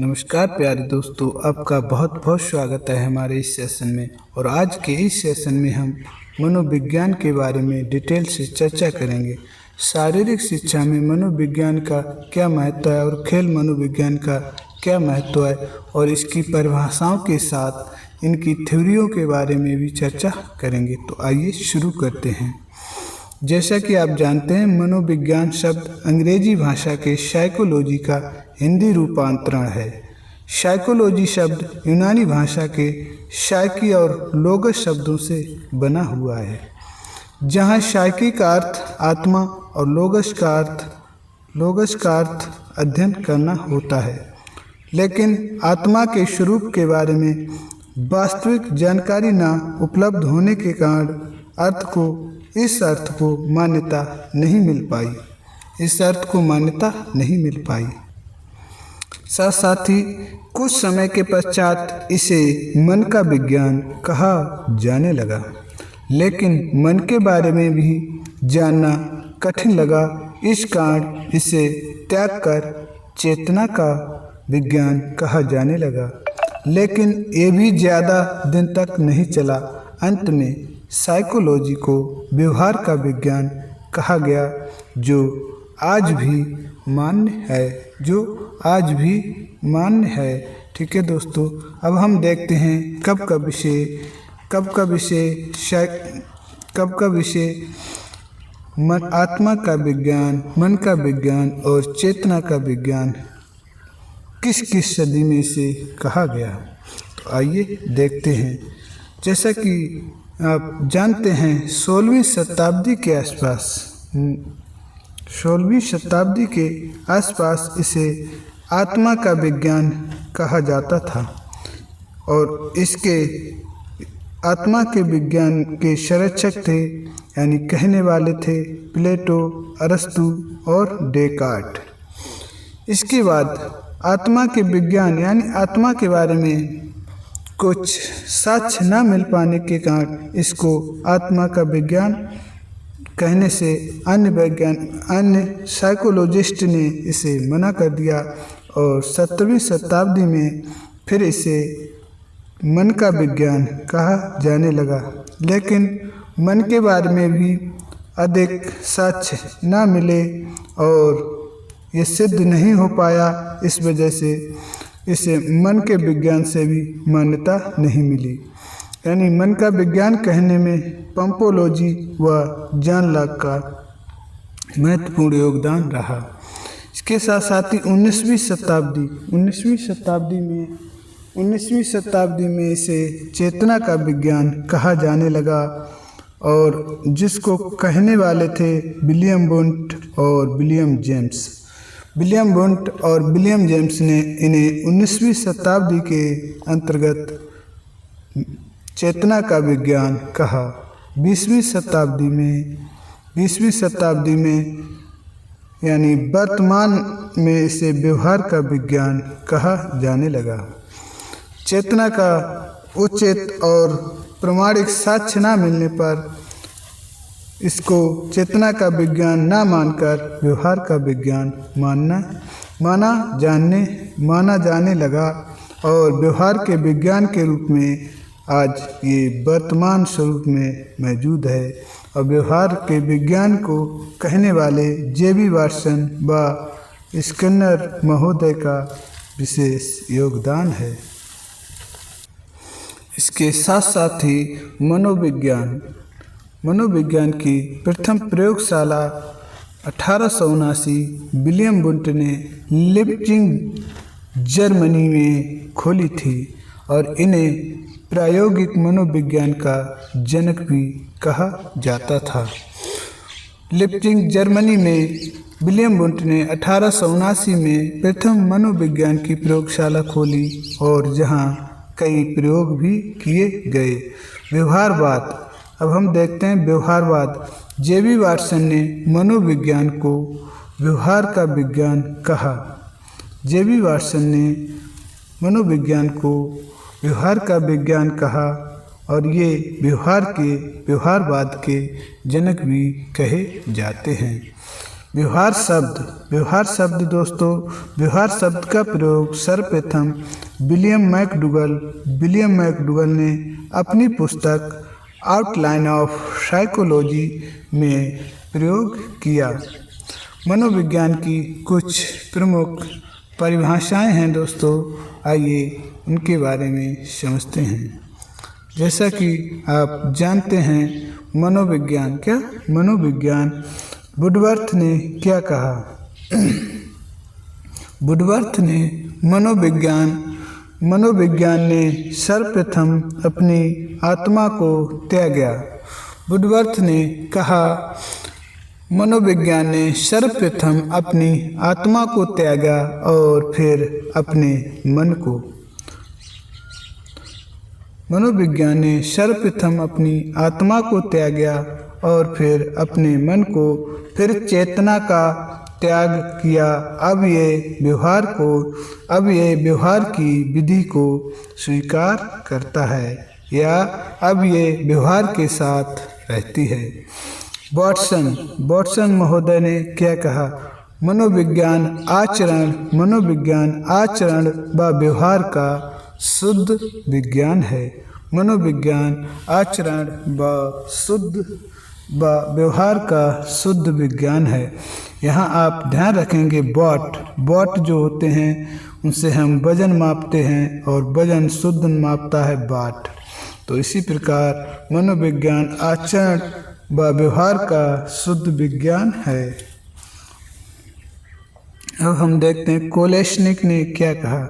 नमस्कार प्यारे दोस्तों, आपका बहुत बहुत स्वागत है हमारे इस सेशन में। और आज के इस सेशन में हम मनोविज्ञान के बारे में डिटेल से चर्चा करेंगे। शारीरिक शिक्षा में मनोविज्ञान का क्या महत्व है और खेल मनोविज्ञान का क्या महत्व है, और इसकी परिभाषाओं के साथ इनकी थ्योरियों के बारे में भी चर्चा करेंगे। तो आइए शुरू करते हैं। जैसा कि आप जानते हैं, मनोविज्ञान शब्द अंग्रेजी भाषा के साइकोलॉजी का हिंदी रूपांतरण है। साइकोलॉजी शब्द यूनानी भाषा के साइकी और लोगस शब्दों से बना हुआ है, जहाँ साइकी का अर्थ आत्मा और लोगस का अर्थ अध्ययन करना होता है। लेकिन आत्मा के स्वरूप के बारे में वास्तविक जानकारी न उपलब्ध होने के कारण इस अर्थ को मान्यता नहीं मिल पाई। साथ ही कुछ समय के पश्चात इसे मन का विज्ञान कहा जाने लगा, लेकिन मन के बारे में भी जानना कठिन लगा। इस कारण इसे त्याग कर चेतना का विज्ञान कहा जाने लगा। लेकिन ये भी ज़्यादा दिन तक नहीं चला। अंत में साइकोलॉजी को व्यवहार का विज्ञान कहा गया, जो आज भी मान्य है। ठीक है दोस्तों, अब हम देखते हैं कब का विषय आत्मा का विज्ञान, मन का विज्ञान और चेतना का विज्ञान किस सदी में इसे कहा गया। तो आइए देखते हैं। जैसा कि आप जानते हैं, 16वीं शताब्दी के आसपास इसे आत्मा का विज्ञान कहा जाता था, और इसके आत्मा के विज्ञान के संरक्षक थे, यानी कहने वाले थे प्लेटो, अरस्तु और डेकार्ट। इसके बाद आत्मा के विज्ञान यानी आत्मा के बारे में कुछ साक्ष्य न मिल पाने के कारण इसको आत्मा का विज्ञान कहने से अन्य साइकोलॉजिस्ट ने इसे मना कर दिया, और 17वीं शताब्दी में फिर इसे मन का विज्ञान कहा जाने लगा। लेकिन मन के बारे में भी अधिक साक्ष्य न मिले और ये सिद्ध नहीं हो पाया। इस वजह से इसे मन के विज्ञान से भी मान्यता नहीं मिली। यानी मन का विज्ञान कहने में पंपोलॉजी व जॉन लॉक का महत्वपूर्ण योगदान रहा। इसके साथ साथ ही 19वीं शताब्दी में इसे चेतना का विज्ञान कहा जाने लगा, और जिसको कहने वाले थे विलियम वुंट और विलियम जेम्स ने इन्हें 19वीं शताब्दी के अंतर्गत चेतना का विज्ञान कहा। 20वीं शताब्दी में यानी वर्तमान में इसे व्यवहार का विज्ञान कहा जाने लगा। चेतना का उचित और प्रमाणिक साक्ष्य न मिलने पर इसको चेतना का विज्ञान न मानकर व्यवहार का विज्ञान माना जाने लगा, और व्यवहार के विज्ञान के रूप में आज ये वर्तमान स्वरूप में मौजूद है। और व्यवहार के विज्ञान को कहने वाले जेबी वाटसन व स्किनर महोदय का विशेष योगदान है। इसके साथ साथ ही मनोविज्ञान की प्रथम प्रयोगशाला 1879 विलियम वुंट ने लिप्जिंग, जर्मनी में खोली थी, और इन्हें प्रायोगिक मनोविज्ञान का जनक भी कहा जाता था। लिप्जिंग, जर्मनी में विलियम वुंट ने 1879 में प्रथम मनोविज्ञान की प्रयोगशाला खोली, और जहां कई प्रयोग भी किए गए। व्यवहारवाद, अब हम देखते हैं व्यवहारवाद। जेबी वाटसन ने मनोविज्ञान को व्यवहार का विज्ञान कहा। जेबी वाटसन ने मनोविज्ञान को व्यवहार का विज्ञान कहा, और ये व्यवहारवाद के जनक भी कहे जाते हैं। व्यवहार शब्द दोस्तों, व्यवहार शब्द का प्रयोग सर्वप्रथम विलियम मैकडूगल ने अपनी पुस्तक आउटलाइन ऑफ साइकोलॉजी में प्रयोग किया। मनोविज्ञान की कुछ प्रमुख परिभाषाएं हैं दोस्तों, आइए उनके बारे में समझते हैं। जैसा कि आप जानते हैं, मनोविज्ञान वुडवर्थ ने क्या कहा? वुडवर्थ ने मनोविज्ञान ने सर्वप्रथम अपनी आत्मा को त्यागा। वुडवर्थ ने कहा, मनोविज्ञान ने सर्वप्रथम अपनी आत्मा को त्यागा और फिर अपने मन को। मनोविज्ञान ने सर्वप्रथम अपनी आत्मा को त्यागा और फिर अपने मन को, फिर चेतना का त्याग किया। अब ये व्यवहार की विधि को स्वीकार करता है या अब ये व्यवहार के साथ रहती है। वॉटसन महोदय ने क्या कहा? मनोविज्ञान आचरण व व्यवहार का शुद्ध विज्ञान है। मनोविज्ञान आचरण व व्यवहार का शुद्ध विज्ञान है। यहाँ आप ध्यान रखेंगे, बॉट जो होते हैं उनसे हम वजन मापते हैं और वजन शुद्ध मापता है बाट। तो इसी प्रकार मनोविज्ञान आचरण व व्यवहार का शुद्ध विज्ञान है। अब हम देखते हैं कोलेशनिक ने क्या कहा।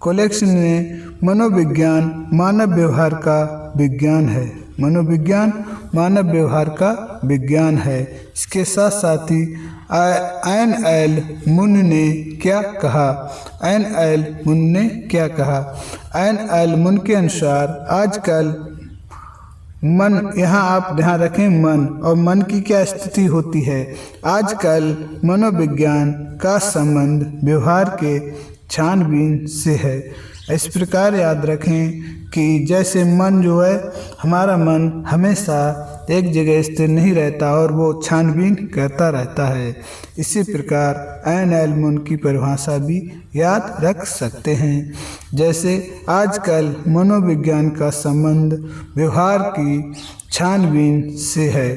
कोलेशनिक ने मनोविज्ञान मानव व्यवहार का विज्ञान है। मनोविज्ञान मानव व्यवहार का विज्ञान है। इसके साथ साथ ही एन.एल. मुन ने क्या कहा? एन.एल. मुन के अनुसार आजकल मन, यहाँ आप ध्यान रखें, मन और मन की क्या स्थिति होती है। आजकल मनोविज्ञान का संबंध व्यवहार के छानबीन से है। इस प्रकार याद रखें कि जैसे मन जो है, हमारा मन हमेशा एक जगह स्थिर नहीं रहता और वो छानबीन करता रहता है। इसी प्रकार एन.एल. मुन की परिभाषा भी याद रख सकते हैं। जैसे आजकल मनोविज्ञान का संबंध व्यवहार की छानबीन से है।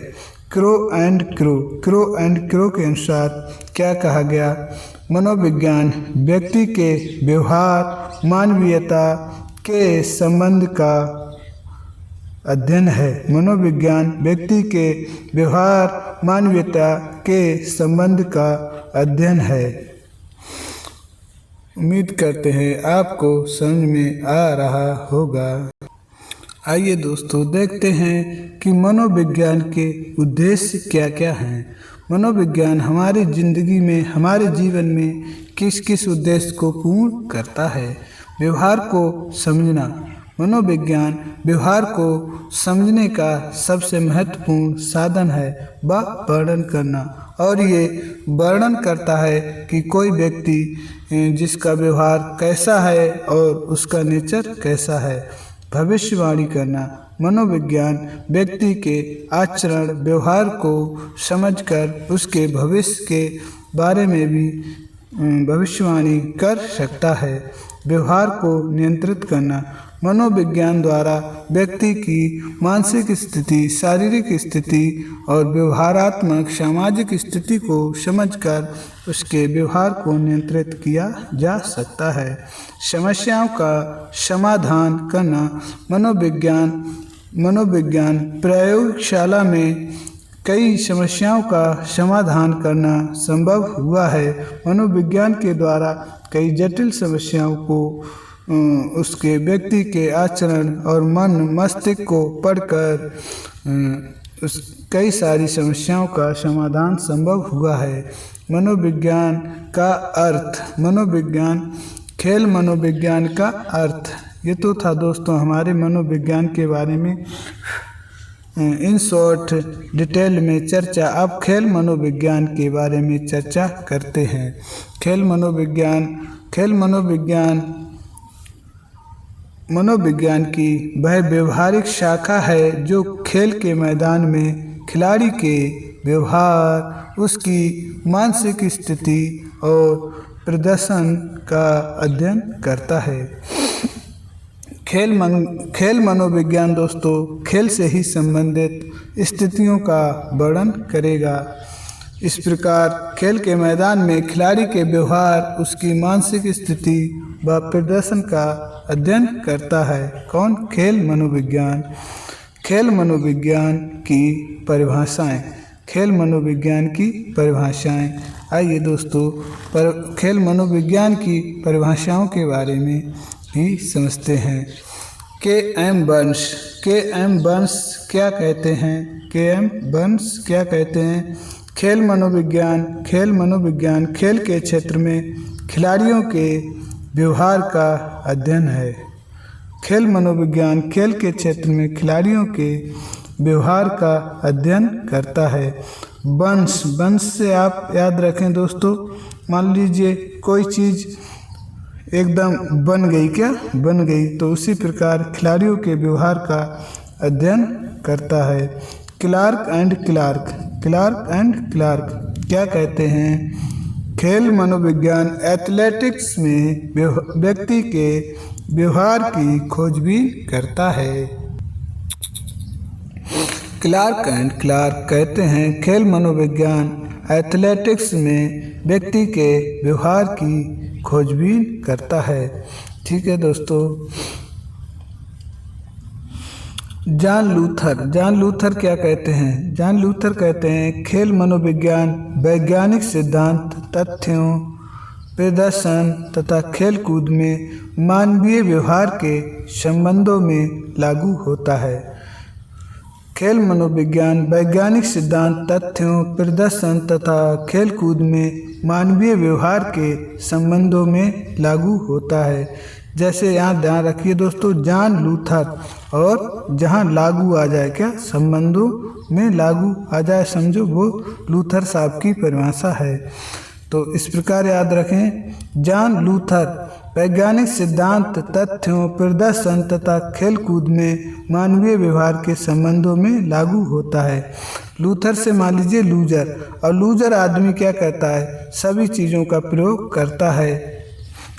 क्रो एंड क्रो के अनुसार क्या कहा गया? मनोविज्ञान व्यक्ति के व्यवहार मानवीयता के संबंध का अध्ययन है। मनोविज्ञान व्यक्ति के व्यवहार मानवीयता के संबंध का अध्ययन है। उम्मीद करते हैं आपको समझ में आ रहा होगा। आइए दोस्तों देखते हैं कि मनोविज्ञान के उद्देश्य क्या क्या हैं। मनोविज्ञान हमारी जिंदगी में, हमारे जीवन में किस किस उद्देश्य को पूर्ण करता है। व्यवहार को समझना। मनोविज्ञान व्यवहार को समझने का सबसे महत्वपूर्ण साधन है व वर्णन करना, और ये वर्णन करता है कि कोई व्यक्ति जिसका व्यवहार कैसा है और उसका नेचर कैसा है। भविष्यवाणी करना। मनोविज्ञान व्यक्ति के आचरण व्यवहार को समझकर उसके भविष्य के बारे में भी भविष्यवाणी कर सकता है। व्यवहार को नियंत्रित करना। मनोविज्ञान द्वारा व्यक्ति की मानसिक स्थिति, शारीरिक स्थिति और व्यवहारात्मक सामाजिक स्थिति को समझकर उसके व्यवहार को नियंत्रित किया जा सकता है। समस्याओं का समाधान करना। मनोविज्ञान प्रयोगशाला में कई समस्याओं का समाधान करना संभव हुआ है। मनोविज्ञान के द्वारा कई जटिल समस्याओं को उसके व्यक्ति के आचरण और मन मस्तिष्क को पढ़कर कई सारी समस्याओं का समाधान संभव हुआ है। मनोविज्ञान का अर्थ। खेल मनोविज्ञान का अर्थ। ये तो था दोस्तों हमारे मनोविज्ञान के बारे में इन शॉर्ट डिटेल में चर्चा। अब खेल मनोविज्ञान के बारे में चर्चा करते हैं। खेल मनोविज्ञान की वह व्यवहारिक शाखा है जो खेल के मैदान में खिलाड़ी के व्यवहार, उसकी मानसिक स्थिति और प्रदर्शन का अध्ययन करता है। खेल मनोविज्ञान दोस्तों खेल से ही संबंधित स्थितियों का वर्णन करेगा। इस प्रकार खेल के मैदान में खिलाड़ी के व्यवहार, उसकी मानसिक स्थिति व प्रदर्शन का अध्ययन करता है। कौन? खेल मनोविज्ञान। खेल मनोविज्ञान की परिभाषाएं। खेल मनोविज्ञान की परिभाषाएं। आइए दोस्तों खेल मनोविज्ञान की परिभाषाओं के बारे में भी समझते हैं। के.एम. बर्न्स। के.एम. बर्न्स क्या कहते हैं? के.एम. बर्न्स क्या कहते हैं? खेल मनोविज्ञान खेल के क्षेत्र में खिलाड़ियों के व्यवहार का अध्ययन है। खेल मनोविज्ञान खेल के क्षेत्र में खिलाड़ियों के व्यवहार का अध्ययन करता है। बर्न्स से आप याद रखें दोस्तों, मान लीजिए कोई चीज़ एकदम बन गई तो उसी प्रकार खिलाड़ियों के व्यवहार का अध्ययन करता है। क्लार्क एंड क्लार्क क्या कहते हैं? खेल मनोविज्ञान एथलेटिक्स में व्यक्ति के व्यवहार की खोजबीन करता है। क्लार्क एंड क्लार्क कहते हैं खेल मनोविज्ञान एथलेटिक्स में व्यक्ति के व्यवहार की खोजबीन करता है। ठीक है दोस्तों। जॉन लूथर क्या कहते हैं? जॉन लूथर कहते हैं खेल मनोविज्ञान वैज्ञानिक सिद्धांत, तथ्यों, प्रदर्शन तथा खेल कूद में मानवीय व्यवहार के संबंधों में लागू होता है। खेल मनोविज्ञान वैज्ञानिक सिद्धांत, तथ्यों, प्रदर्शन तथा खेल कूद में मानवीय व्यवहार के संबंधों में लागू होता है। जैसे यहाँ ध्यान रखिए दोस्तों, जॉन लूथर, और जहाँ लागू आ जाए, क्या संबंधों में लागू आ जाए, समझो वो लूथर साहब की परिभाषा है। तो इस प्रकार याद रखें, जॉन लूथर वैज्ञानिक सिद्धांत, तथ्यों, प्रदर्शन तथा खेल कूद में मानवीय व्यवहार के संबंधों में लागू होता है। लूथर से मान लीजिए लूजर, और लूजर आदमी क्या करता है? सभी चीज़ों का प्रयोग करता है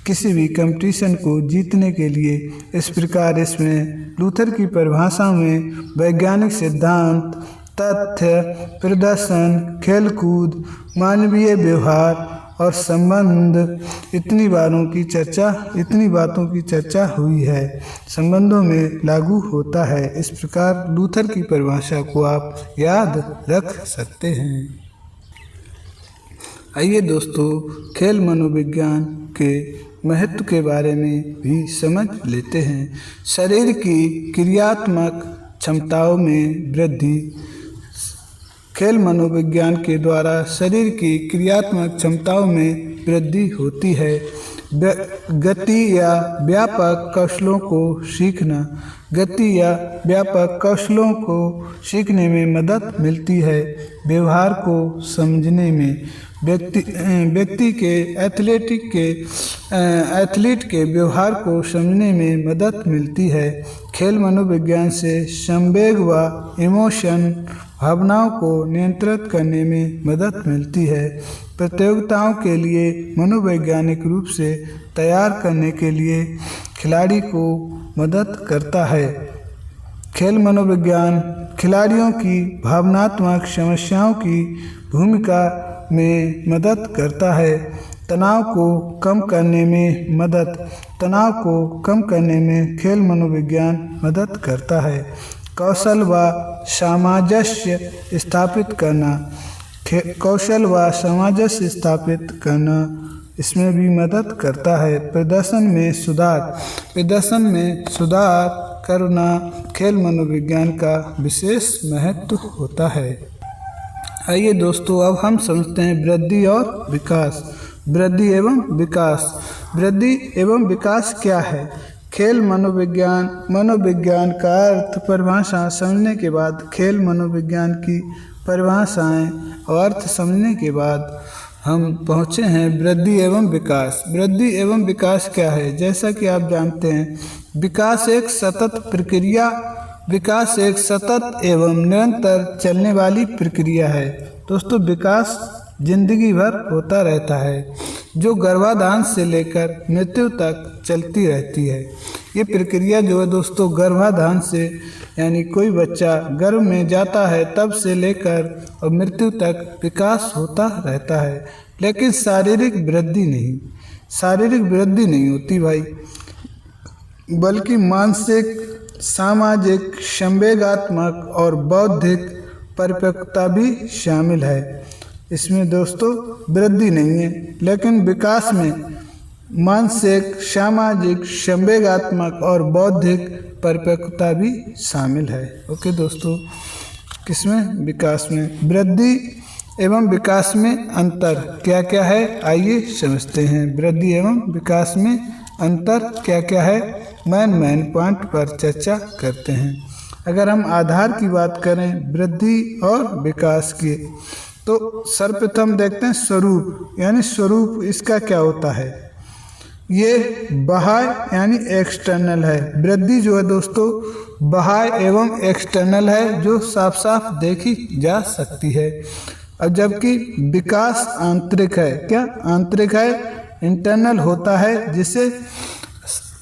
किसी भी कंपटीशन को जीतने के लिए। इस प्रकार इसमें लूथर की परिभाषा में वैज्ञानिक सिद्धांत, तथ्य, प्रदर्शन, खेलकूद, मानवीय व्यवहार और संबंध, इतनी बातों की चर्चा हुई है, संबंधों में लागू होता है। इस प्रकार लूथर की परिभाषा को आप याद रख सकते हैं। आइए दोस्तों खेल मनोविज्ञान के महत्व के बारे में भी समझ लेते हैं। शरीर की क्रियात्मक क्षमताओं में वृद्धि। खेल मनोविज्ञान के द्वारा शरीर की क्रियात्मक क्षमताओं में वृद्धि होती है। गति या व्यापक कौशलों को सीखने में मदद मिलती है। व्यवहार को समझने में व्यक्ति के एथलीट के व्यवहार को समझने में मदद मिलती है। खेल मनोविज्ञान से संवेग व इमोशन भावनाओं को नियंत्रित करने में मदद मिलती है। प्रतियोगिताओं के लिए मनोवैज्ञानिक रूप से तैयार करने के लिए खिलाड़ी को मदद करता है। खेल मनोविज्ञान खिलाड़ियों की भावनात्मक समस्याओं की भूमिका में मदद करता है। तनाव को कम करने में खेल मनोविज्ञान मदद करता है। कौशल व सामंजस्य स्थापित करना इसमें भी मदद करता है। प्रदर्शन में सुधार करना खेल मनोविज्ञान का विशेष महत्व होता है। आइए दोस्तों अब हम समझते हैं वृद्धि और विकास। वृद्धि एवं विकास क्या है? खेल मनोविज्ञान का अर्थ परिभाषा समझने के बाद, खेल मनोविज्ञान की परिभाषाएं और अर्थ समझने के बाद हम पहुँचे हैं वृद्धि एवं विकास। वृद्धि एवं विकास क्या है? जैसा कि आप जानते हैं विकास एक सतत एवं निरंतर चलने वाली प्रक्रिया है। दोस्तों विकास जिंदगी भर होता रहता है, जो गर्भाधान से लेकर मृत्यु तक चलती रहती है। ये प्रक्रिया जो है दोस्तों गर्भाधान से यानी कोई बच्चा गर्भ में जाता है तब से लेकर और मृत्यु तक विकास होता रहता है, लेकिन शारीरिक वृद्धि नहीं होती भाई, बल्कि मानसिक, सामाजिक, संवेगात्मक और बौद्धिक परिपक्वता भी शामिल है। इसमें दोस्तों वृद्धि नहीं है, लेकिन विकास में मानसिक, सामाजिक, संवेगात्मक और बौद्धिक परिपक्वता भी शामिल है। ओके दोस्तों, किसमें? विकास में। वृद्धि एवं विकास में अंतर क्या क्या है, आइए समझते हैं। वृद्धि एवं विकास में अंतर क्या क्या है, मेन पॉइंट पर चर्चा करते हैं। अगर हम आधार की बात करें वृद्धि और विकास की, तो सर्वप्रथम देखते हैं स्वरूप, यानी स्वरूप इसका क्या होता है। ये बाह्य यानी एक्सटर्नल है। वृद्धि जो है दोस्तों बाह्य एवं एक्सटर्नल है, जो साफ साफ देखी जा सकती है। और जबकि विकास आंतरिक है। क्या आंतरिक है? इंटरनल होता है, जिसे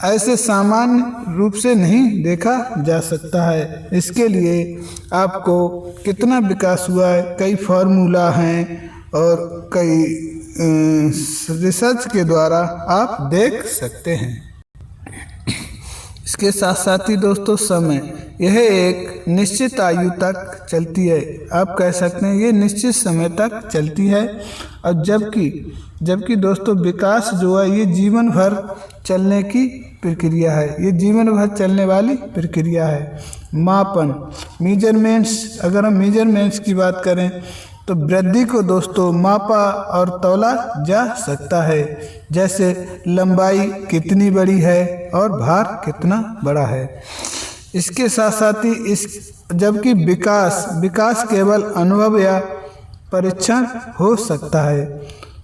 ऐसे सामान्य रूप से नहीं देखा जा सकता है। इसके लिए आपको कितना विकास हुआ है, कई फार्मूला हैं और कई रिसर्च के द्वारा आप देख सकते हैं। इसके साथ साथ ही दोस्तों समय, यह एक निश्चित आयु तक चलती है। आप कह सकते हैं ये निश्चित समय तक चलती है। और जबकि दोस्तों विकास जो है ये जीवन भर चलने की प्रक्रिया है, ये जीवन भर चलने वाली प्रक्रिया है। मापन, मेजरमेंट्स, अगर हम मेजरमेंट्स की बात करें तो वृद्धि को दोस्तों मापा और तौला जा सकता है, जैसे लंबाई कितनी बड़ी है और भार कितना बड़ा है। इसके साथ साथ ही जबकि विकास केवल अनुभव या परीक्षण हो सकता है।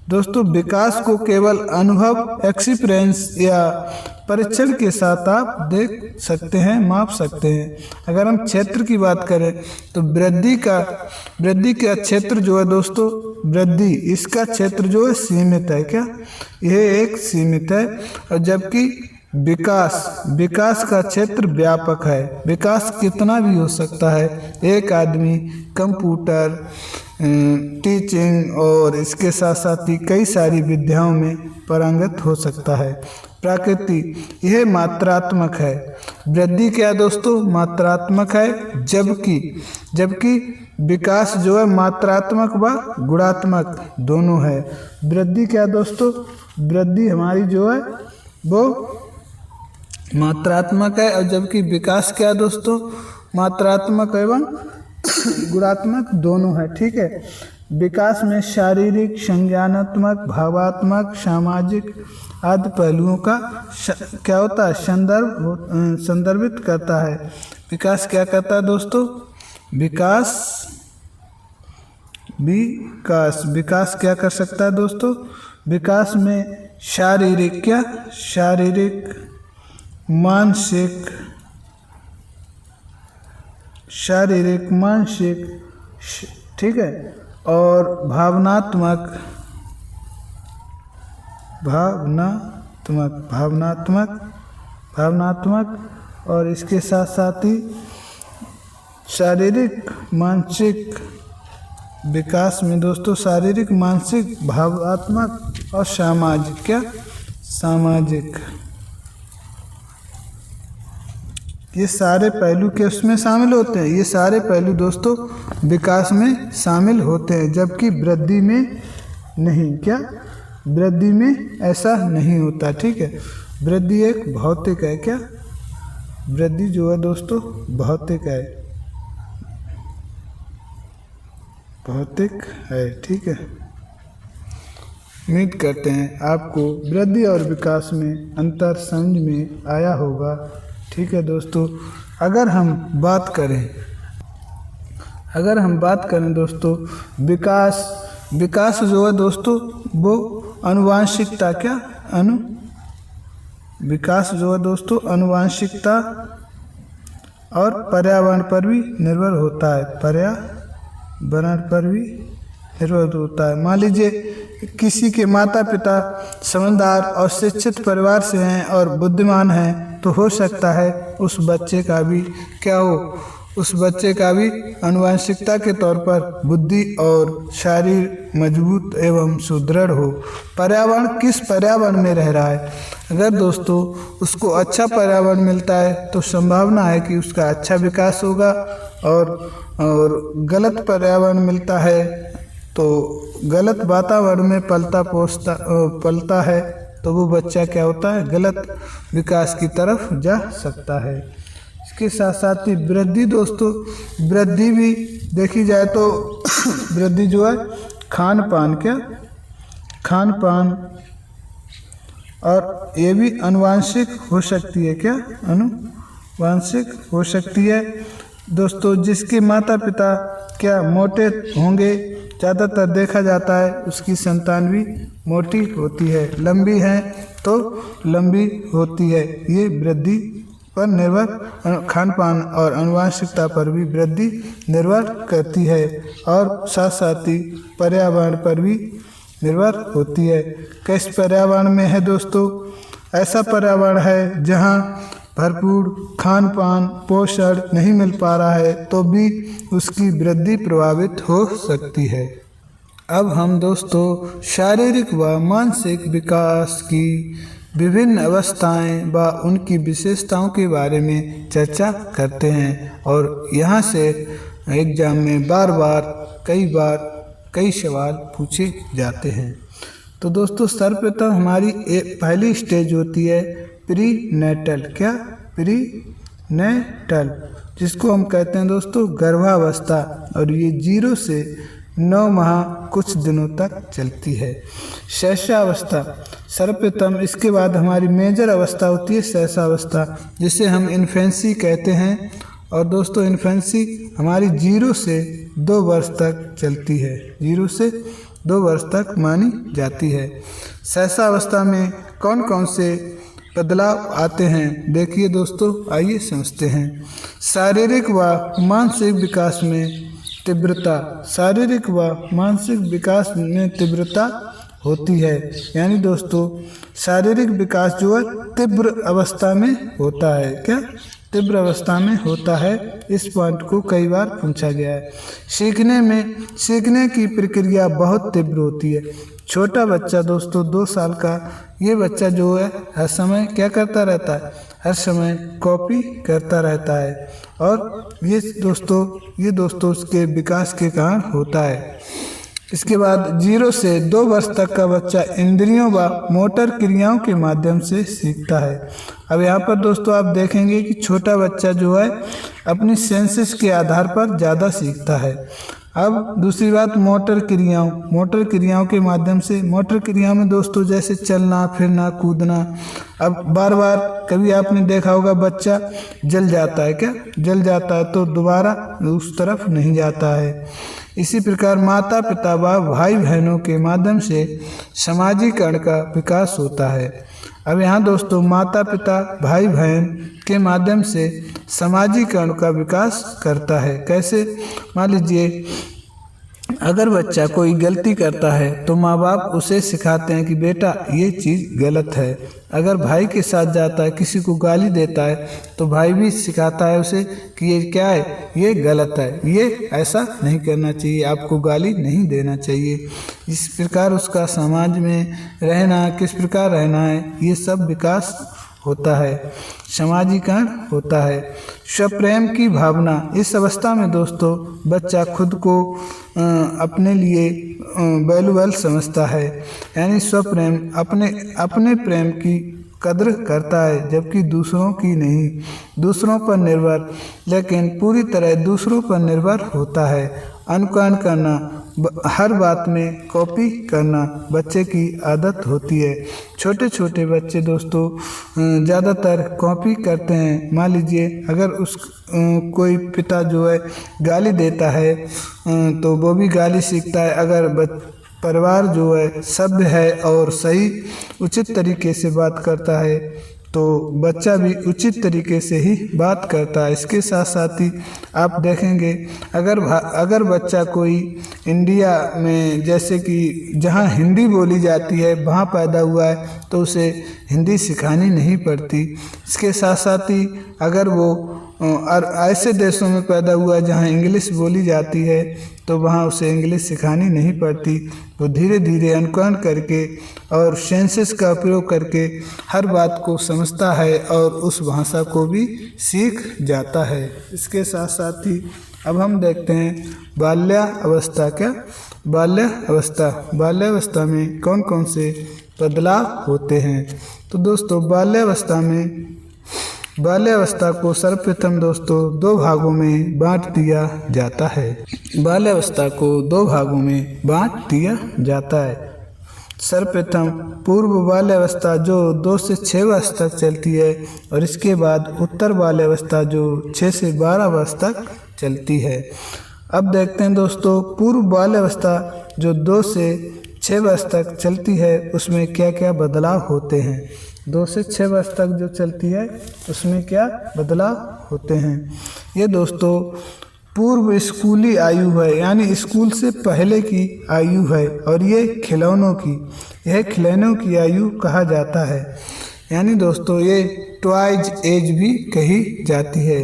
दोस्तों विकास को केवल अनुभव, एक्सपीरियंस या परीक्षण के साथ आप देख सकते हैं, माप सकते हैं। अगर हम क्षेत्र की बात करें तो वृद्धि का क्षेत्र जो है दोस्तों, वृद्धि इसका क्षेत्र जो है सीमित है। क्या यह एक सीमित है? और जबकि विकास का क्षेत्र व्यापक है। विकास कितना भी हो सकता है। एक आदमी कंप्यूटर, टीचिंग और इसके साथ साथ ही कई सारी विद्याओं में पारंगत हो सकता है। प्रकृति यह मात्रात्मक है। वृद्धि क्या दोस्तों? मात्रात्मक है, जबकि विकास जो है मात्रात्मक व गुणात्मक दोनों है। वृद्धि क्या दोस्तों? वृद्धि हमारी जो है वो मात्रात्मक है, और जबकि विकास क्या दोस्तों? मात्रात्मक एवं गुणात्मक दोनों है। ठीक है। विकास में शारीरिक, संज्ञानात्मक, भावात्मक, सामाजिक आदि पहलुओं का क्या होता है? संदर्भित करता है। विकास क्या करता है दोस्तों? विकास क्या कर सकता है दोस्तों? विकास में शारीरिक, मानसिक, ठीक है, और भावनात्मक और इसके साथ साथ ही शारीरिक, मानसिक विकास में दोस्तों शारीरिक, मानसिक, भावात्मक और सामाजिक ये सारे पहलू के उसमें शामिल होते हैं। ये सारे पहलू दोस्तों विकास में शामिल होते हैं, जबकि वृद्धि में नहीं। क्या वृद्धि में ऐसा नहीं होता? ठीक है। वृद्धि एक भौतिक है। क्या वृद्धि जो है दोस्तों भौतिक है। ठीक है। उम्मीद करते हैं आपको वृद्धि और विकास में अंतर समझ में आया होगा। ठीक है दोस्तों, अगर हम बात करें दोस्तों विकास जो है दोस्तों वो आनुवांशिकता, विकास जो है दोस्तों आनुवांशिकता और पर्यावरण पर भी निर्भर होता है। पर्यावरण पर भी निर्भर होता है। मान लीजिए किसी के माता पिता समझदार और शिक्षित परिवार से हैं और बुद्धिमान हैं, तो हो सकता है उस बच्चे का भी क्या हो, उस बच्चे का भी आनुवंशिकता के तौर पर बुद्धि और शरीर मजबूत एवं सुदृढ़ हो। पर्यावरण, किस पर्यावरण में रह रहा है, अगर दोस्तों उसको अच्छा पर्यावरण मिलता है तो संभावना है कि उसका अच्छा विकास होगा, और गलत पर्यावरण मिलता है तो गलत वातावरण में पलता है तो वो बच्चा क्या होता है, गलत विकास की तरफ जा सकता है। इसके साथ साथ ही वृद्धि दोस्तों, वृद्धि भी देखी जाए तो वृद्धि जो है खान पान और ये भी आनुवांशिक हो सकती है। क्या आनुवांशिक हो सकती है दोस्तों। जिसके माता पिता क्या मोटे होंगे, ज़्यादातर देखा जाता है उसकी संतान भी मोटी होती है, लंबी है तो लंबी होती है। ये वृद्धि पर निर्भर, खान पान और आनुवंशिकता पर भी वृद्धि निर्भर करती है, और साथ साथ ही पर्यावरण पर भी निर्भर होती है। किस पर्यावरण में है दोस्तों, ऐसा पर्यावरण है जहाँ भरपूर खान पान पोषण नहीं मिल पा रहा है तो भी उसकी वृद्धि प्रभावित हो सकती है। अब हम दोस्तों शारीरिक व मानसिक विकास की विभिन्न अवस्थाएं व उनकी विशेषताओं के बारे में चर्चा करते हैं, और यहाँ से एग्जाम में कई बार कई सवाल पूछे जाते हैं। तो दोस्तों सर्वप्रथम हमारी पहली स्टेज होती है प्री नेटल। क्या, प्री नेटल, जिसको हम कहते हैं दोस्तों गर्भावस्था, और ये 0 से 9 माह कुछ दिनों तक चलती है। शैशवावस्था सर्वप्रथम, इसके बाद हमारी मेजर अवस्था होती है शैशवावस्था, जिसे हम इन्फेंसी कहते हैं, और दोस्तों इन्फेंसी हमारी 0 से 2 वर्ष तक चलती है, 0 से 2 वर्ष तक मानी जाती है। शैशवावस्था में कौन कौन से बदलाव आते हैं, देखिए दोस्तों, आइए समझते हैं। शारीरिक व मानसिक विकास में तीव्रता, शारीरिक व मानसिक विकास में तीव्रता होती है, यानी दोस्तों शारीरिक विकास जो है तीव्र अवस्था में होता है। क्या, तीव्र अवस्था में होता है। इस पॉइंट को कई बार पूछा गया है। सीखने की प्रक्रिया बहुत तीव्र होती है। छोटा बच्चा दोस्तों 2 साल का, ये बच्चा जो है हर समय क्या करता रहता है, हर समय कॉपी करता रहता है, और ये दोस्तों उसके विकास के कारण होता है। इसके बाद 0 से 2 वर्ष तक का बच्चा इंद्रियों व मोटर क्रियाओं के माध्यम से सीखता है। अब यहाँ पर दोस्तों आप देखेंगे कि छोटा बच्चा जो है अपनी सेंसेस के आधार पर ज़्यादा सीखता है। अब दूसरी बात मोटर क्रियाओं के माध्यम से, मोटर क्रियाओं में दोस्तों जैसे चलना फिरना कूदना। अब बार बार कभी आपने देखा होगा बच्चा जल जाता है, क्या जल जाता है तो दोबारा उस तरफ नहीं जाता है। इसी प्रकार माता पिता व भाई बहनों के माध्यम से सामाजिकरण का विकास होता है। अब यहाँ दोस्तों माता पिता भाई बहन के माध्यम से सामाजिकरण का विकास करता है। कैसे, मान लीजिए अगर बच्चा कोई गलती करता है तो माँ बाप उसे सिखाते हैं कि बेटा ये चीज़ गलत है। अगर भाई के साथ जाता है, किसी को गाली देता है, तो भाई भी सिखाता है उसे कि ये क्या है, ये गलत है, ये ऐसा नहीं करना चाहिए, आपको गाली नहीं देना चाहिए। इस प्रकार उसका समाज में रहना, किस प्रकार रहना है, ये सब विकास होता है, सामाजिकरण होता है। स्वप्रेम की भावना, इस अवस्था में दोस्तों बच्चा खुद को अपने लिए वैल्यूएबल समझता है, यानी स्वप्रेम अपने प्रेम की कद्र करता है, जबकि दूसरों की नहीं, दूसरों पर निर्भर, लेकिन पूरी तरह दूसरों पर निर्भर होता है। अनुकरण करना, हर बात में कॉपी करना बच्चे की आदत होती है। छोटे छोटे बच्चे दोस्तों ज़्यादातर कॉपी करते हैं। मान लीजिए अगर कोई पिता जो है गाली देता है तो वो भी गाली सीखता है। अगर परिवार जो है सभ्य है और सही उचित तरीके से बात करता है तो बच्चा भी उचित तरीके से ही बात करता है। इसके साथ साथ ही आप देखेंगे अगर बच्चा कोई इंडिया में जैसे कि जहाँ हिंदी बोली जाती है वहाँ पैदा हुआ है तो उसे हिंदी सिखानी नहीं पड़ती। इसके साथ साथ ही अगर वो और ऐसे देशों में पैदा हुआ जहाँ इंग्लिश बोली जाती है तो वहाँ उसे इंग्लिश सिखानी नहीं पड़ती। वो धीरे धीरे अनुकरण करके और सेंसेस का उपयोग करके हर बात को समझता है और उस भाषा को भी सीख जाता है। इसके साथ साथ ही अब हम देखते हैं बाल्यावस्था। बाल्यावस्था में कौन कौन से बदलाव होते हैं। तो दोस्तों बाल्यावस्था को सर्वप्रथम दोस्तों 2 भागों में बांट दिया जाता है। बाल्यावस्था को 2 भागों में बांट दिया जाता है। सर्वप्रथम पूर्व बाल्यावस्था जो 2 से 6 वर्ष तक चलती है और इसके बाद उत्तर बाल्यावस्था जो 6 से 12 वर्ष तक चलती है। अब देखते हैं दोस्तों पूर्व बाल्यावस्था जो 2 से 6 वर्ष तक चलती है उसमें क्या क्या बदलाव होते हैं। 2 से 6 वर्ष तक जो चलती है उसमें क्या बदलाव होते हैं। ये दोस्तों पूर्व स्कूली आयु है, यानी स्कूल से पहले की आयु है और ये खिलौनों की आयु कहा जाता है। यानी दोस्तों ये टॉयज एज भी कही जाती है।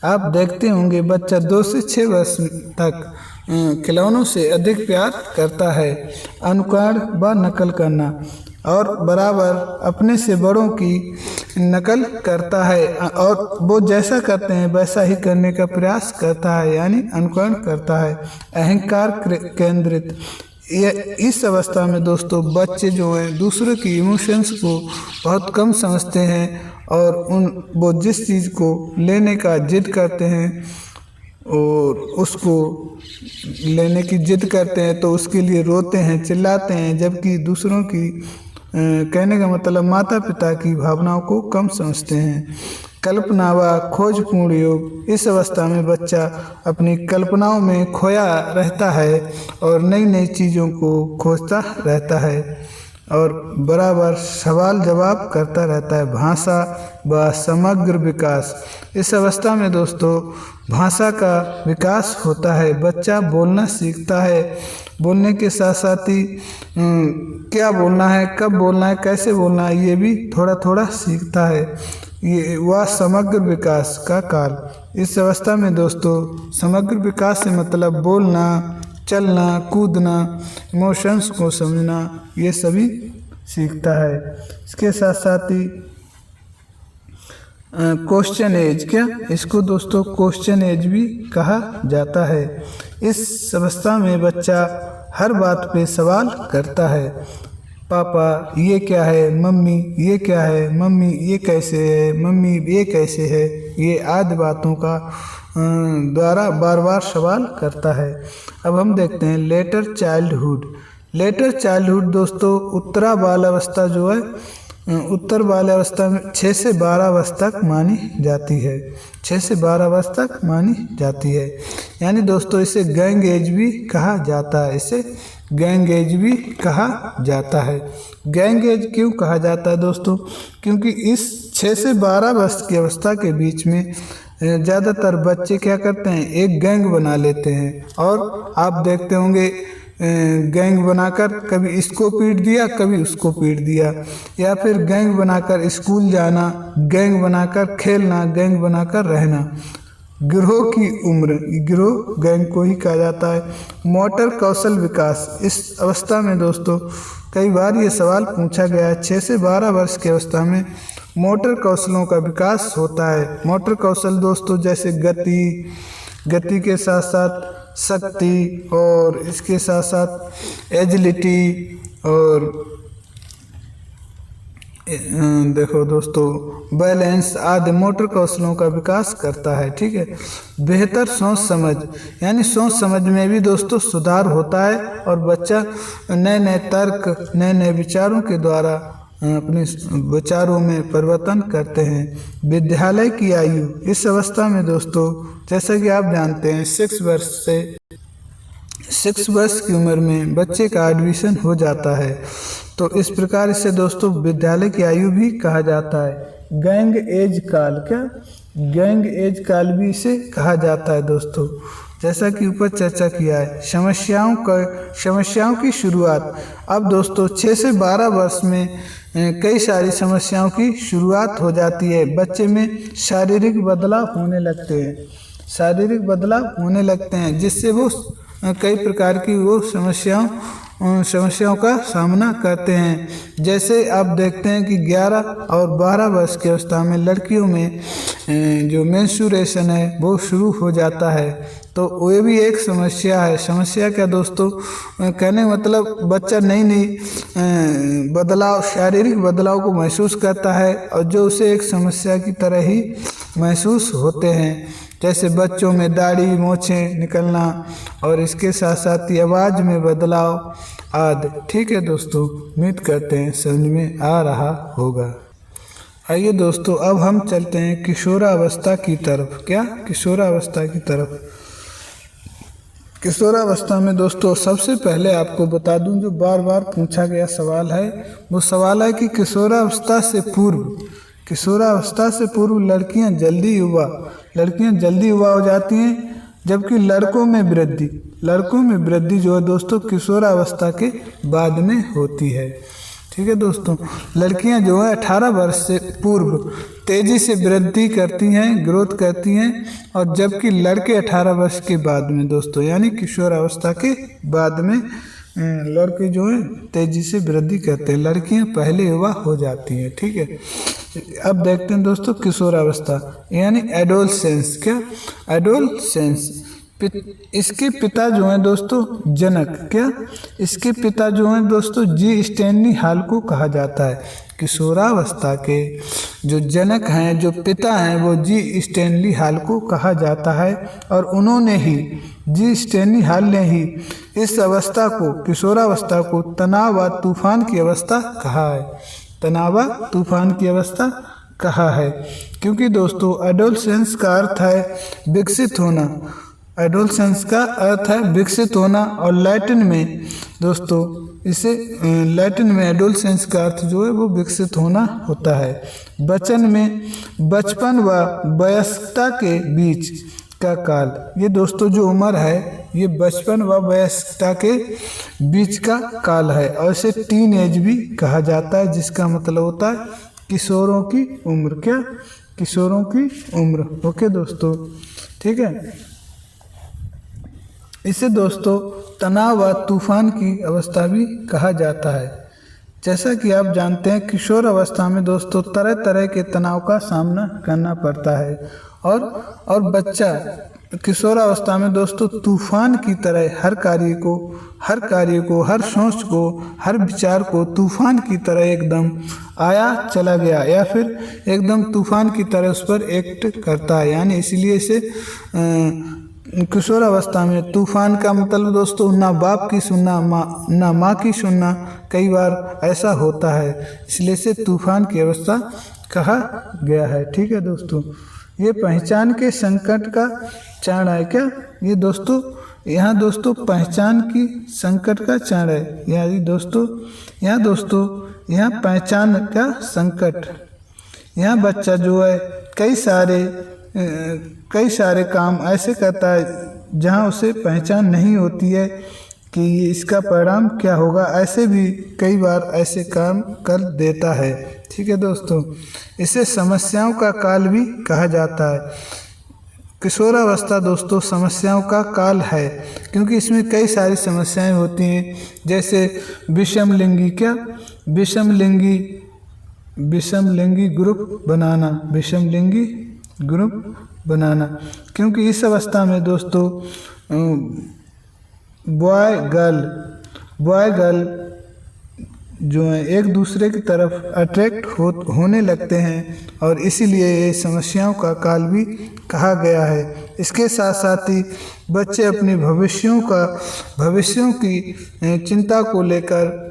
आप देखते होंगे बच्चा 2 से 6 वर्ष तक खिलौनों से अधिक प्यार करता है। अनुकरण व नकल करना और बराबर अपने से बड़ों की नकल करता है और वो जैसा करते हैं वैसा ही करने का प्रयास करता है, यानी अनुकरण करता है। अहंकार केंद्रित, इस अवस्था में दोस्तों बच्चे जो हैं दूसरों की इमोशंस को बहुत कम समझते हैं और वो जिस चीज़ को लेने का जिद करते हैं और उसको लेने की जिद करते हैं तो उसके लिए रोते हैं, चिल्लाते हैं, जबकि दूसरों की कहने का मतलब माता पिता की भावनाओं को कम समझते हैं। कल्पना व खोजपूर्ण योग, इस अवस्था में बच्चा अपनी कल्पनाओं में खोया रहता है और नई नई चीज़ों को खोजता रहता है और बराबर सवाल जवाब करता रहता है। भाषा व समग्र विकास, इस अवस्था में दोस्तों भाषा का विकास होता है। बच्चा बोलना सीखता है, बोलने के साथ साथ ही क्या बोलना है, कब बोलना है, कैसे बोलना है, ये भी थोड़ा थोड़ा सीखता है। ये वह समग्र विकास का काल, इस अवस्था में दोस्तों समग्र विकास से मतलब बोलना, चलना, कूदना, इमोशंस को समझना, ये सभी सीखता है। इसके साथ साथ ही क्वेश्चन एज, क्या इसको दोस्तों क्वेश्चन एज भी कहा जाता है। इस अवस्था में बच्चा हर बात पे सवाल करता है। पापा ये क्या है, मम्मी ये क्या है, मम्मी ये कैसे है, मम्मी ये कैसे है, ये आदि बातों का द्वारा बार बार सवाल करता है। अब हम देखते हैं लेटर चाइल्डहुड दोस्तों उत्तरा बाल्यावस्था जो है, उत्तर बाल्यावस्था में 6 से 12 वर्ष तक मानी जाती है। 6 से 12 वर्ष तक मानी जाती है, यानी दोस्तों इसे गैंग एज भी कहा जाता है। इसे गैंग एज भी कहा जाता है। गैंग एज क्यों कहा जाता है दोस्तों? क्योंकि इस 6 से 12 वर्ष की अवस्था के बीच में ज़्यादातर बच्चे क्या करते हैं, एक गैंग बना लेते हैं और आप देखते होंगे गैंग बनाकर कभी इसको पीट दिया, कभी उसको पीट दिया, या फिर गैंग बनाकर स्कूल जाना, गैंग बनाकर खेलना, गैंग बनाकर रहना। गिरोह की उम्र, गिरोह गैंग को ही कहा जाता है। मोटर कौशल विकास, इस अवस्था में दोस्तों कई बार ये सवाल पूछा गया है। 6 से 12 वर्ष की अवस्था में मोटर कौशलों का विकास होता है। मोटर कौशल दोस्तों जैसे गति के साथ साथ शक्ति और इसके साथ साथ एजिलिटी और देखो दोस्तों बैलेंस आदि मोटर कौशलों का विकास करता है। ठीक है। बेहतर सोच समझ, यानी सोच समझ में भी दोस्तों सुधार होता है और बच्चा नए नए तर्क, नए नए विचारों के द्वारा अपने विचारों में परिवर्तन करते हैं। विद्यालय की आयु, इस अवस्था में दोस्तों जैसा कि आप जानते हैं 6 वर्ष की उम्र में बच्चे का एडमिशन हो जाता है। तो इस प्रकार से दोस्तों विद्यालय की आयु भी कहा जाता है। गैंग एज काल, क्या गैंग एज काल भी इसे कहा जाता है दोस्तों, जैसा कि ऊपर चर्चा किया है। समस्याओं की शुरुआत। अब दोस्तों 6 से 12 वर्ष में कई सारी समस्याओं की शुरुआत हो जाती है। बच्चे में शारीरिक बदलाव होने लगते हैं जिससे वो कई प्रकार की वो समस्याओं का सामना करते हैं। जैसे आप देखते हैं कि 11 और 12 वर्ष की अवस्था में लड़कियों में जो मेंस्ट्रुएशन है वो शुरू हो जाता है, तो वो भी एक समस्या है। समस्या क्या दोस्तों, कहने मतलब बच्चा नई शारीरिक बदलाव को महसूस करता है और जो उसे एक समस्या की तरह ही महसूस होते हैं। जैसे बच्चों में दाढ़ी मोछें निकलना और इसके साथ साथ ही आवाज़ में बदलाव आदि। ठीक है दोस्तों, उम्मीद करते हैं समझ में आ रहा होगा। आइए दोस्तों, अब हम चलते हैं किशोरावस्था की तरफ। क्या किशोरावस्था की तरफ। किशोरावस्था में दोस्तों सबसे पहले आपको बता दूं, जो बार बार पूछा गया सवाल है, वो सवाल है कि किशोरावस्था से पूर्व लड़कियां जल्दी युवा हो जाती हैं, जबकि लड़कों में वृद्धि जो है दोस्तों किशोरावस्था के बाद में होती है। ठीक है दोस्तों, लड़कियां जो है 18 वर्ष से पूर्व तेजी से वृद्धि करती हैं, ग्रोथ करती हैं, और जबकि लड़के 18 वर्ष के बाद में दोस्तों यानी किशोरावस्था के बाद में लड़के जो है तेजी से वृद्धि करते हैं, लड़कियां पहले युवा हो जाती हैं। ठीक है, अब देखते हैं दोस्तों किशोरावस्था यानी एडोलसेंस। क्या एडोलसेंस। इसके पिता जो हैं दोस्तों जनक। इसके पिता जो हैं दोस्तों जी स्टैनली हॉल को कहा जाता है। किशोरावस्था के जो जनक हैं, जो पिता हैं, वो जी स्टैनली हॉल को कहा जाता है, और उन्होंने ही जी स्टैनली हॉल ने ही इस अवस्था को, किशोरावस्था को तनाव व तूफान की अवस्था कहा है। क्योंकि दोस्तों एडोलसेंस का अर्थ है विकसित होना, और लैटिन में दोस्तों लैटिन में एडोलसेंस का अर्थ जो है वो विकसित होना होता है। बचपन व वयस्कता के बीच का काल। ये दोस्तों जो उम्र है ये बचपन व वयस्कता के बीच का काल है, और इसे टीन एज भी कहा जाता है, जिसका मतलब होता है किशोरों की उम्र। क्या किशोरों की उम्र। ओके दोस्तों, ठीक है। इसे दोस्तों तनाव व तूफान की अवस्था भी कहा जाता है। जैसा कि आप जानते हैं किशोर अवस्था में दोस्तों तरह तरह के तनाव का सामना करना पड़ता है, और बच्चा किशोरावस्था में दोस्तों तूफान की तरह हर कार्य को, हर सोच को, हर विचार को तूफान की तरह एकदम आया चला गया, या फिर एकदम तूफान की तरह उस पर एक्ट करता है। यानी इसलिए इसे किशोरावस्था में तूफान का मतलब दोस्तों ना बाप की सुनना, ना माँ की सुनना, कई बार ऐसा होता है, इसलिए इसे तूफान की अवस्था कहा गया है। ठीक है दोस्तों, ये पहचान के संकट का क्षण है। क्या ये दोस्तों यहाँ दोस्तों पहचान की संकट का क्षण है, यानी दोस्तों यहाँ पहचान का संकट। यहाँ बच्चा जो है कई सारे काम ऐसे करता है जहाँ उसे पहचान नहीं होती है कि इसका परिणाम क्या होगा, ऐसे भी कई बार ऐसे काम कर देता है। ठीक है दोस्तों, इसे समस्याओं का काल भी कहा जाता है। किशोरावस्था दोस्तों समस्याओं का काल है, क्योंकि इसमें कई सारी समस्याएं होती हैं, जैसे विषमलिंगी ग्रुप बनाना, क्योंकि इस अवस्था में दोस्तों बॉय गर्ल जो है एक दूसरे की तरफ अट्रैक्ट होने लगते हैं, और इसीलिए ये समस्याओं का काल भी कहा गया है। इसके साथ साथ ही बच्चे अपनी भविष्यों की चिंता को लेकर,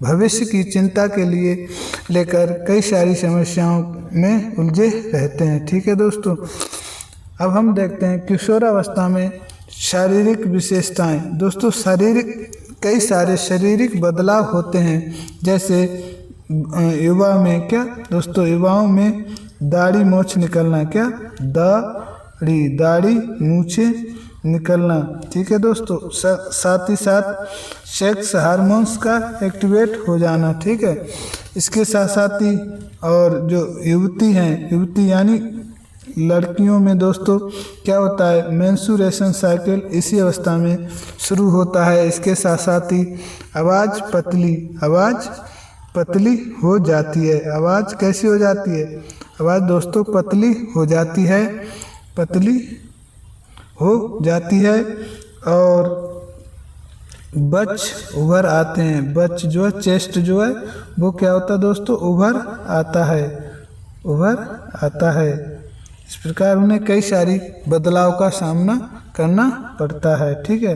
भविष्य की चिंता के लिए लेकर कई सारी समस्याओं में उलझे रहते हैं। ठीक है दोस्तों, अब हम देखते हैं किशोरावस्था में शारीरिक विशेषताएं। दोस्तों कई सारे शारीरिक बदलाव होते हैं, जैसे युवा में क्या दोस्तों, युवाओं में दाढ़ी मूंछ निकलना, क्या दाढ़ी मूंछे निकलना, ठीक है दोस्तों। साथ ही साथ सेक्स हार्मोन्स का एक्टिवेट हो जाना, ठीक है। इसके साथ साथ ही और जो युवती यानी लड़कियों में दोस्तों क्या होता है, मेंस्ट्रुएशन साइकिल इसी अवस्था में शुरू होता है। इसके साथ साथ ही आवाज़ पतली हो जाती है। आवाज़ कैसी हो जाती है, आवाज़ दोस्तों पतली हो जाती है और बच उभर आते हैं। बच जो है, चेस्ट जो है वो क्या होता है दोस्तों, उभर आता है। इस प्रकार उन्हें कई सारी बदलाव का सामना करना पड़ता है, ठीक है।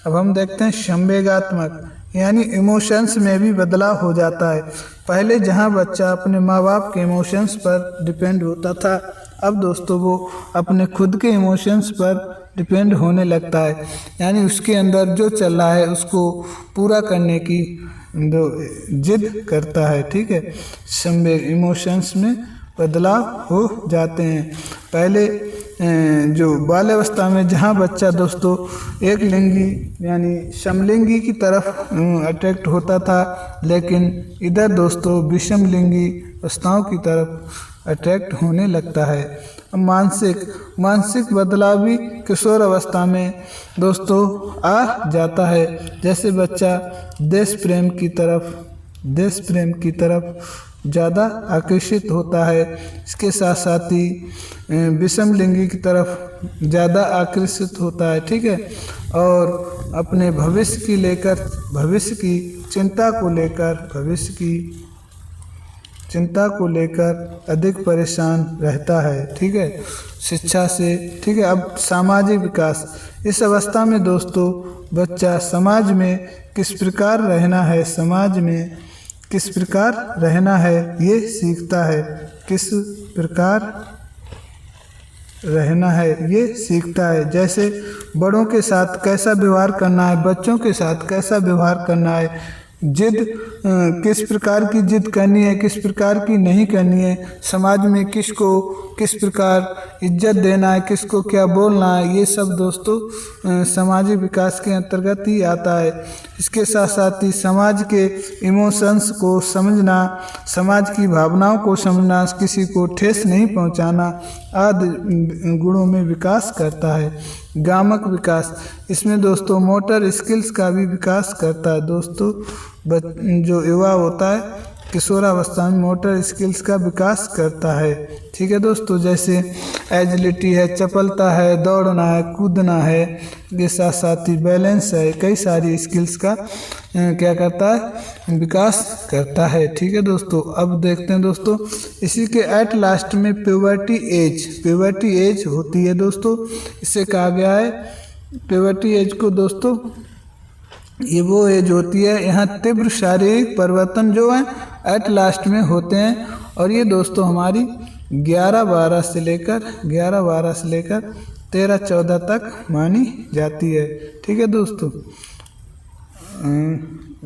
अब हम देखते हैं संवेगात्मक, यानी इमोशंस में भी बदलाव हो जाता है। पहले जहां बच्चा अपने माँ बाप के इमोशंस पर डिपेंड होता था, अब दोस्तों वो अपने खुद के इमोशंस पर डिपेंड होने लगता है, यानी उसके अंदर जो चल रहा है उसको पूरा करने की जिद करता है, ठीक है। संवेग इमोशंस में बदलाव हो जाते हैं। पहले जो बाल्यावस्था में जहाँ बच्चा दोस्तों एक लिंगी यानी समलिंगी की तरफ अट्रैक्ट होता था, लेकिन इधर दोस्तों विषम लिंगी अवस्थाओं की तरफ अट्रैक्ट होने लगता है। मानसिक बदलाव भी किशोर अवस्था में दोस्तों आ जाता है, जैसे बच्चा देश प्रेम की तरफ ज़्यादा आकर्षित होता है। इसके साथ साथ ही विषम लिंगी की तरफ ज़्यादा आकर्षित होता है, ठीक है। और अपने भविष्य की चिंता को लेकर अधिक परेशान रहता है, ठीक है, शिक्षा से, ठीक है। अब सामाजिक विकास, इस अवस्था में दोस्तों बच्चा समाज में किस प्रकार रहना है ये सीखता है। जैसे बड़ों के साथ कैसा व्यवहार करना है, बच्चों के साथ कैसा व्यवहार करना है, जिद किस प्रकार की जिद करनी है, किस प्रकार की नहीं करनी है, समाज में किसको किस प्रकार इज्जत देना है, किसको क्या बोलना है, ये सब दोस्तों सामाजिक विकास के अंतर्गत ही आता है। इसके साथ साथ ही समाज के इमोशंस को समझना, समाज की भावनाओं को समझना, किसी को ठेस नहीं पहुंचाना आदि गुणों में विकास करता है। गामक विकास, इसमें दोस्तों मोटर स्किल्स का भी विकास करता है। दोस्तों जो युवा होता है किशोरावस्था में मोटर स्किल्स का विकास करता है, ठीक है दोस्तों। जैसे एजिलिटी है, चपलता है, दौड़ना है, कूदना है, के साथ साथ ही बैलेंस है, कई सारी स्किल्स का क्या करता है, विकास करता है, ठीक है दोस्तों। अब देखते हैं दोस्तों इसी के एट लास्ट में प्यूबर्टी एज होती है दोस्तों। इससे कहा गया है प्यूबर्टी एज को दोस्तों, ये वो एज होती है यहाँ तीव्र शारीरिक परिवर्तन जो है एट लास्ट में होते हैं, और ये दोस्तों हमारी 11-12 से लेकर 13-14 तक मानी जाती है, ठीक है दोस्तों।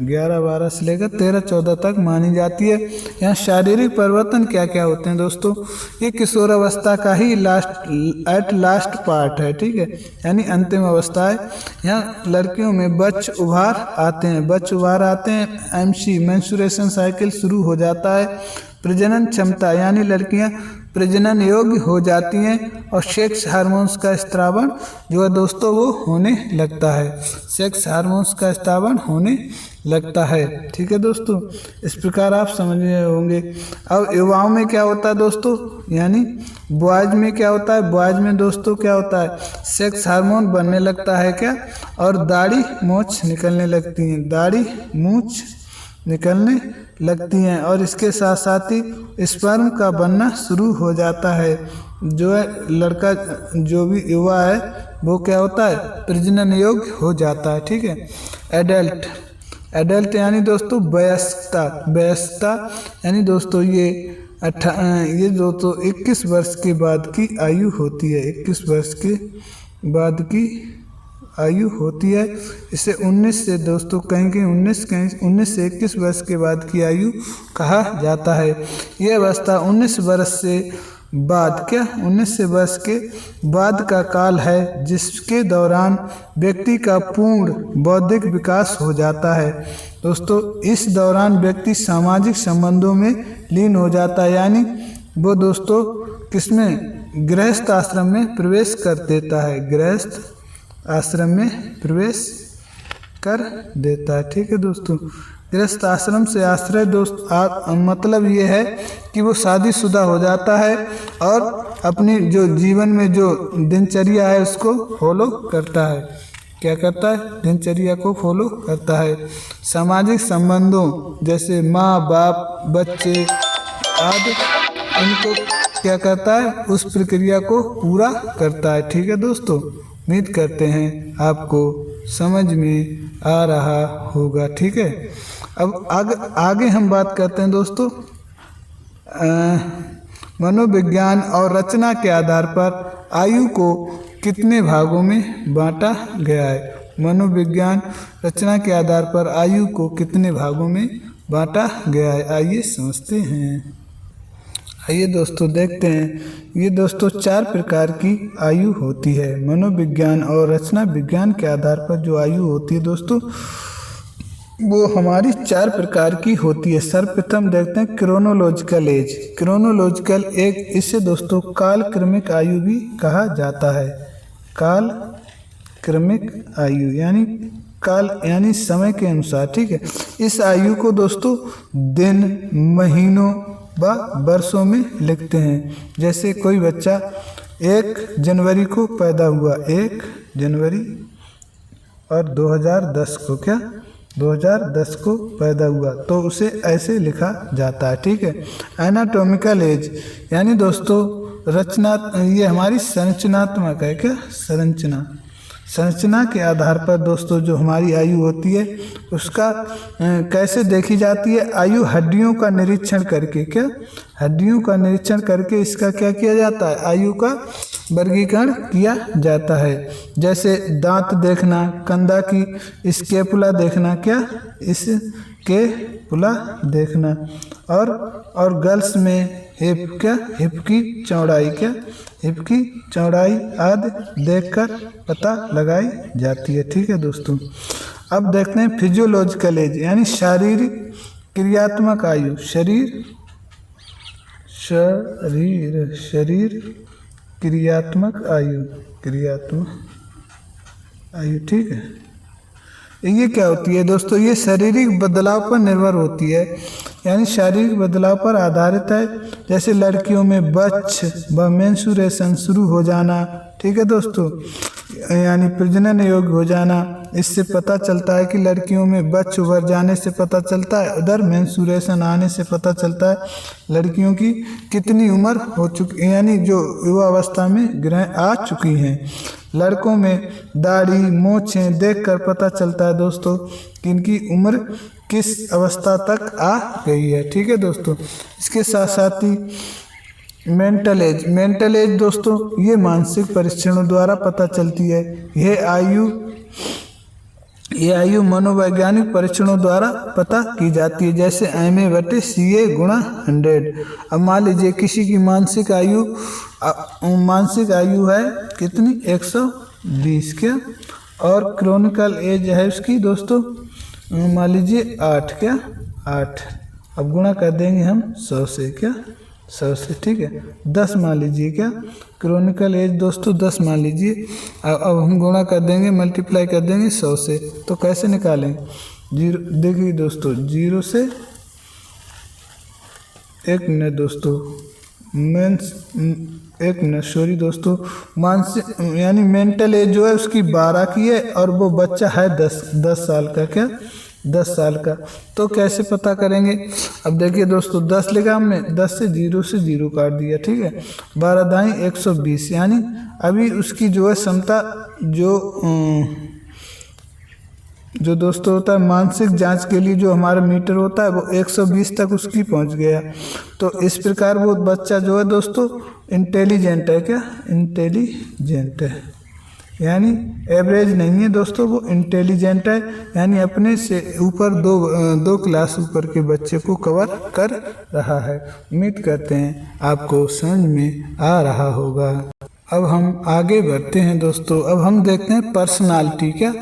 11-12 से लेकर 13-14 तक मानी जाती है। यहाँ शारीरिक परिवर्तन क्या क्या होते हैं दोस्तों, ये किशोरावस्था का ही लास्ट पार्ट है, ठीक है, यानी अंतिम अवस्था है। यहाँ लड़कियों में बच्च उभार आते हैं, MC मेंस्ट्रुएशन साइकिल शुरू हो जाता है। प्रजनन क्षमता यानी लड़कियां प्रजनन योग्य हो जाती हैं, और सेक्स हार्मोन्स का स्त्रावण जो है दोस्तों वो होने लगता है, सेक्स हार्मोन्स का स्त्रावण होने लगता है, ठीक है दोस्तों। इस प्रकार आप समझ रहे होंगे। अब युवाओं में क्या होता है दोस्तों, यानी बॉयज में क्या होता है, बॉयज में दोस्तों क्या होता है, सेक्स हार्मोन बनने लगता है क्या, और दाढ़ी मूंछ निकलने लगती हैं, और इसके साथ साथ ही स्पर्म का बनना शुरू हो जाता है। जो है लड़का जो भी युवा है वो क्या होता है, प्रजनन योग्य हो जाता है, ठीक है। एडल्ट यानी दोस्तों वयस्कता यानी दोस्तों ये दोस्तों 21 वर्ष के बाद की आयु होती है, 21 वर्ष के बाद की आयु होती है। इसे 19 से दोस्तों कहेंगे 19 से 21 वर्ष के बाद की आयु कहा जाता है। यह अवस्था 19 वर्ष से बाद 19 से वर्ष के बाद का काल है, जिसके दौरान व्यक्ति का पूर्ण बौद्धिक विकास हो जाता है। दोस्तों इस दौरान व्यक्ति सामाजिक संबंधों में लीन हो जाता है, यानी वो दोस्तों किसमें, गृहस्थ आश्रम में प्रवेश कर देता है, गृहस्थ आश्रम में प्रवेश कर देता है। ठीक है दोस्तों, गृहस्थ आश्रम से आश्रय मतलब ये है कि वो शादीशुदा हो जाता है और अपनी जो जीवन में जो दिनचर्या है उसको फॉलो करता है। क्या करता है, दिनचर्या को फॉलो करता है। सामाजिक संबंधों जैसे माँ बाप बच्चे आदि इनको क्या करता है, उस प्रक्रिया को पूरा करता है। ठीक है दोस्तों, उम्मीद करते हैं आपको समझ में आ रहा होगा। ठीक है, अब आगे हम बात करते हैं दोस्तों मनोविज्ञान और रचना के आधार पर आयु को कितने भागों में बांटा गया है। मनोविज्ञान रचना के आधार पर आयु को कितने भागों में बांटा गया है, आइए समझते हैं। आइए दोस्तों देखते हैं। ये दोस्तों 4 प्रकार की आयु होती है। मनोविज्ञान और रचना विज्ञान के आधार पर जो आयु होती है दोस्तों, वो हमारी 4 प्रकार की होती है। सर्वप्रथम देखते हैं क्रोनोलॉजिकल एज। क्रोनोलॉजिकल एज, इसे दोस्तों काल क्रमिक आयु भी कहा जाता है। काल क्रमिक आयु यानी काल यानी समय के अनुसार। ठीक है, इस आयु को दोस्तों दिन महीनों व वर्षों में लिखते हैं। जैसे कोई बच्चा 1 जनवरी को पैदा हुआ, 1 जनवरी और 2010 को 2010 को पैदा हुआ, तो उसे ऐसे लिखा जाता है। ठीक है, एनाटॉमिकल एज यानी दोस्तों ये हमारी संरचनात्मक है। संरचना के आधार पर दोस्तों जो हमारी आयु होती है उसका कैसे देखी जाती है, आयु हड्डियों का निरीक्षण करके। हड्डियों का निरीक्षण करके इसका क्या किया जाता है, आयु का वर्गीकरण किया जाता है। जैसे दांत देखना, कंधा की स्केपुला देखना, स्केपुला देखना, और गर्ल्स में हिप की चौड़ाई हिप की चौड़ाई आदि देखकर पता लगाई जाती है। ठीक है दोस्तों, अब देखते हैं फिजियोलॉजिकल एज यानी शारीरिक क्रियात्मक आयु। शरीर क्रियात्मक आयु। ठीक है, ये क्या होती है दोस्तों, ये शारीरिक बदलाव पर निर्भर होती है, यानी शारीरिक बदलाव पर आधारित है। जैसे लड़कियों में बच्च व मेंस्ट्रुएशन शुरू हो जाना। ठीक है दोस्तों, यानी प्रजनन योग्य हो जाना, इससे पता चलता है कि लड़कियों में बच्च उभर जाने से पता चलता है। उधर मेंस्ट्रुएशन आने से पता चलता है लड़कियों की कितनी उम्र हो चुकी, यानी जो युवा अवस्था में ग्रह आ चुकी हैं। लड़कों में दाढ़ी मूंछें देखकर पता चलता है दोस्तों कि इनकी उम्र किस अवस्था तक आ गई है। ठीक है दोस्तों, इसके साथ साथ ही मेंटल एज दोस्तों ये मानसिक परीक्षणों द्वारा पता चलती है। ये आयु मनोवैज्ञानिक परीक्षणों द्वारा पता की जाती है। जैसे MA/CA × 100। अब मान लीजिए किसी की मानसिक आयु है कितनी, 120 और क्रोनिकल एज है उसकी दोस्तों मान लीजिए 8 अब गुणा कर देंगे हम 100 से 100 से। ठीक है, 10 मान लीजिए क्रोनिकल एज दोस्तों 10 मान लीजिए। अब हम गुणा कर देंगे, मल्टीप्लाई कर देंगे 100 से। तो कैसे निकालें, 0 देखिए दोस्तों 0 से 1 मिनट दोस्तों, एक मिनट सॉरी दोस्तों, मानसिक यानी मेंटल एज जो है उसकी 12 की है और वो बच्चा है 10 साल का। 10 साल का, तो कैसे पता करेंगे। अब देखिए दोस्तों 10 लिखा हमने, 10 से 0 काट दिया। ठीक है, 12 दाई 120, यानी अभी उसकी जो है क्षमता जो दोस्तों होता है मानसिक जांच के लिए जो हमारा मीटर होता है वो 120 तक उसकी पहुंच गया। तो इस प्रकार वो बच्चा जो है दोस्तों इंटेलिजेंट है। इंटेलिजेंट है, यानी एवरेज नहीं है दोस्तों, वो इंटेलिजेंट है, यानी अपने से ऊपर दो क्लास ऊपर के बच्चे को कवर कर रहा है। उम्मीद करते हैं आपको समझ में आ रहा होगा। अब हम आगे बढ़ते हैं दोस्तों। अब हम देखते हैं पर्सनालिटी। क्या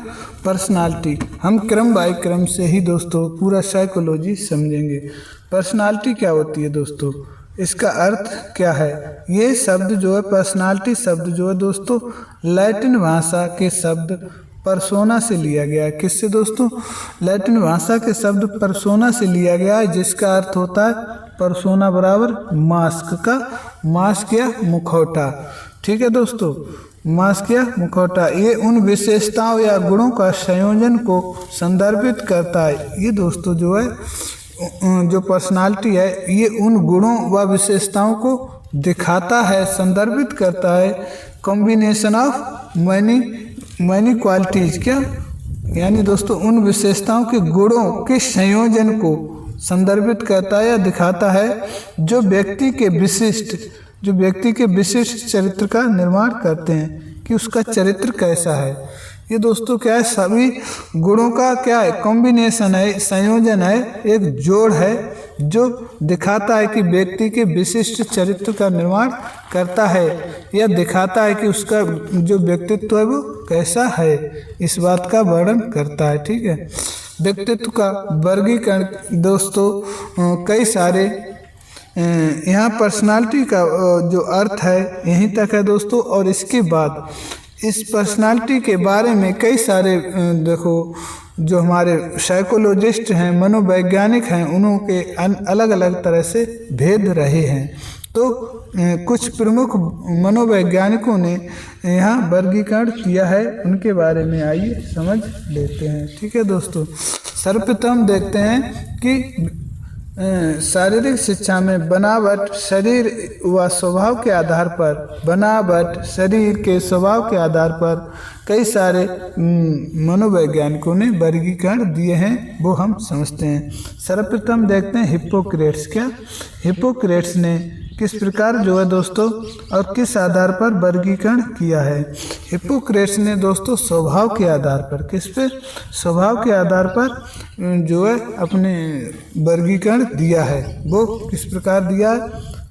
पर्सनालिटी, हम क्रम बाय क्रम से ही दोस्तों पूरा साइकोलॉजी समझेंगे। पर्सनालिटी क्या होती है दोस्तों, इसका अर्थ क्या है। ये शब्द जो है, पर्सनालिटी शब्द जो है दोस्तों, लैटिन भाषा के शब्द परसोना से लिया गया है। किससे दोस्तों, लैटिन भाषा के शब्द परसोना से लिया गया है, जिसका अर्थ होता है परसोना बराबर मास्क का, मास्क या मुखौटा। ठीक है दोस्तों, मास्क या मुखौटा, ये उन विशेषताओं या गुणों का संयोजन को संदर्भित करता है। ये दोस्तों जो है, जो पर्सनालिटी है, ये उन गुणों व विशेषताओं को दिखाता है, संदर्भित करता है। Combination of many qualities. क्या, यानी दोस्तों उन विशेषताओं के गुणों के संयोजन को संदर्भित करता है या दिखाता है, जो व्यक्ति के विशिष्ट चरित्र का निर्माण करते हैं, कि उसका चरित्र कैसा है। ये दोस्तों क्या है, सभी गुणों का क्या है, कॉम्बिनेशन है, संयोजन है, एक जोड़ है, जो दिखाता है कि व्यक्ति के विशिष्ट चरित्र का निर्माण करता है या दिखाता है कि उसका जो व्यक्तित्व है वो कैसा है, इस बात का वर्णन करता है। ठीक है, व्यक्तित्व का वर्गीकरण दोस्तों कई सारे, यहाँ पर्सनालिटी का जो अर्थ है यहीं तक है दोस्तों। और इसके बाद इस पर्सनालिटी के बारे में कई सारे देखो, जो हमारे साइकोलॉजिस्ट हैं, मनोवैज्ञानिक हैं, उनके अलग अलग तरह से भेद रहे हैं। तो कुछ प्रमुख मनोवैज्ञानिकों ने यहाँ वर्गीकरण किया है, उनके बारे में आइए समझ लेते हैं। ठीक है दोस्तों, सर्वप्रथम देखते हैं कि शारीरिक शिक्षा में बनावट शरीर व स्वभाव के आधार पर, बनावट शरीर के स्वभाव के आधार पर कई सारे मनोवैज्ञानिकों ने वर्गीकरण दिए हैं, वो हम समझते हैं। सर्वप्रथम देखते हैं हिप्पोक्रेट्स। क्या, हिप्पोक्रेट्स ने किस प्रकार जो है दोस्तों और किस आधार पर वर्गीकरण किया है। हिप्पोक्रेट्स ने दोस्तों स्वभाव के आधार पर, किस पे, स्वभाव के आधार पर जो है अपने वर्गीकरण दिया है। वो किस प्रकार दिया है,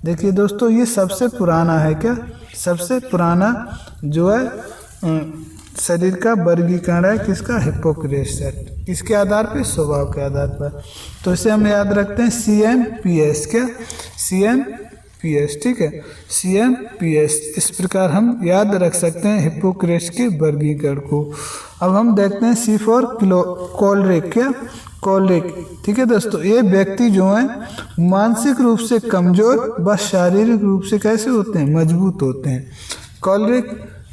देखिए दोस्तों, ये सबसे पुराना है। क्या, सबसे पुराना जो है शरीर का वर्गीकरण है, किसका, हिप्पोक्रेट्स है। किसके आधार पे, स्वभाव के आधार पर। तो इसे हम याद रखते हैं CMPS। क्या, CMPS। ठीक है, CMPS, इस प्रकार हम याद रख सकते हैं हिप्पोक्रेट्स के वर्गीकरण को। अब हम देखते हैं C for कॉलरिक। क्या, कॉलरिक। ठीक है दोस्तों, ये व्यक्ति जो है मानसिक रूप से कमजोर व शारीरिक रूप से कैसे होते हैं, मजबूत होते हैं। कॉलरिक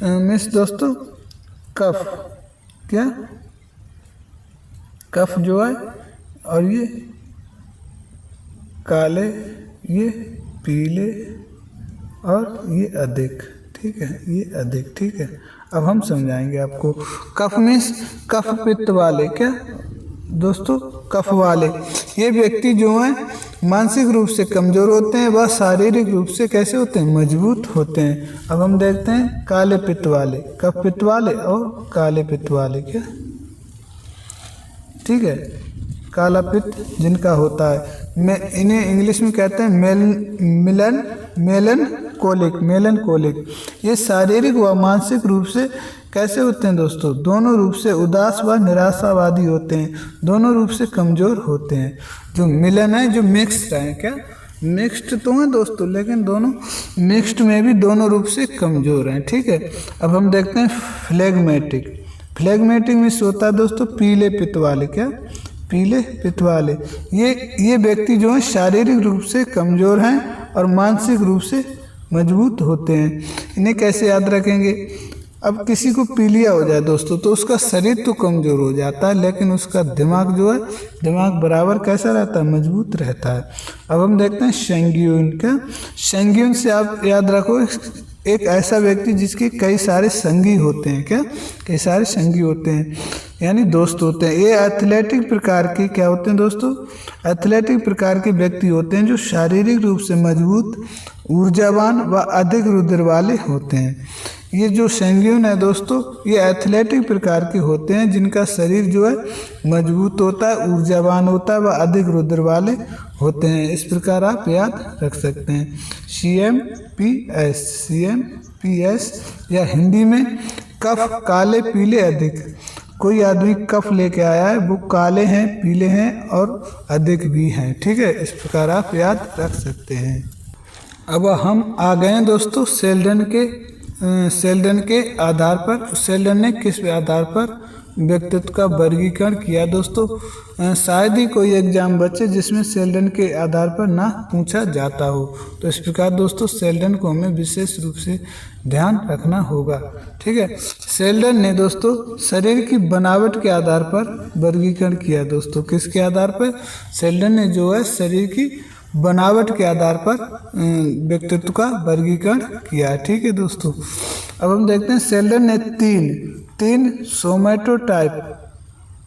मीन्स दोस्तों कफ। क्या, कफ जो है, और ये काले, ये पीले, और ये अधिक। ठीक है, ये अधिक। ठीक है, अब हम समझाएंगे आपको। कफ मीन्स कफ पित्त वाले। क्या दोस्तों, कफ वाले, ये व्यक्ति जो हैं मानसिक रूप से कमजोर होते हैं, वह शारीरिक रूप से कैसे होते हैं, मजबूत होते हैं। अब हम देखते हैं काले पित्त वाले, कफ पित्त वाले और काले पित्त वाले। क्या, ठीक है, काला पित्त जिनका होता है, इन्हें इंग्लिश में कहते हैं मेलनकोलिक। ये शारीरिक व मानसिक रूप से कैसे होते हैं दोस्तों, दोनों रूप से उदास व निराशावादी होते हैं, दोनों रूप से कमजोर होते हैं। जो मिलन है, जो मिक्स्ड है, क्या मिक्स्ड तो हैं दोस्तों, लेकिन दोनों मिक्स्ड में भी दोनों रूप से कमजोर हैं। ठीक है, अब हम देखते हैं फ्लेगमेटिक में होता है दोस्तों पीले पित्त वाले। क्या, पीले पित्त वाले, ये व्यक्ति जो है शारीरिक रूप से कमजोर हैं और मानसिक रूप से मजबूत होते हैं। इन्हें कैसे याद रखेंगे, अब किसी को पीलिया हो जाए दोस्तों, तो उसका शरीर तो कमजोर हो जाता है, लेकिन उसका दिमाग जो है, दिमाग बराबर कैसा रहता है, मजबूत रहता है। अब हम देखते हैं संगीन। क्या, संगीन से आप याद रखो, एक ऐसा व्यक्ति जिसके कई सारे संगी होते हैं। क्या, कई सारे संगी होते हैं, यानी दोस्त होते हैं। ये एथलेटिक प्रकार के क्या होते हैं दोस्तों, एथलेटिक प्रकार के व्यक्ति होते हैं, जो शारीरिक रूप से मजबूत, ऊर्जावान व अधिक रुधिर वाले होते हैं। ये जो सैंग्यून है दोस्तों, ये एथलेटिक प्रकार के होते हैं जिनका शरीर जो है मजबूत होता है, ऊर्जावान होता है व अधिक रुधिर वाले होते हैं। इस प्रकार आप याद रख सकते हैं। CMPS या हिंदी में कफ काले पीले अधिक। कोई आदमी कफ लेके आया है, वो काले हैं, पीले हैं और अधिक भी हैं। ठीक है, इस प्रकार आप याद रख सकते हैं। अब हम आ गए हैं दोस्तों सेल्डन के आधार पर। सेल्डन ने किस आधार पर व्यक्तित्व का वर्गीकरण किया दोस्तों? शायद ही कोई एग्जाम बचे जिसमें सेल्डन के आधार पर ना पूछा जाता हो। तो इस प्रकार दोस्तों सेल्डन को हमें विशेष रूप से ध्यान रखना होगा। ठीक है, सेल्डन ने दोस्तों शरीर की बनावट के आधार पर वर्गीकरण किया दोस्तों। किसके आधार पर? सेल्डन ने जो है शरीर की बनावट के आधार पर व्यक्तित्व का वर्गीकरण किया है। ठीक है दोस्तों, अब हम देखते हैं सेल्डन ने तीन सोमैटोटाइप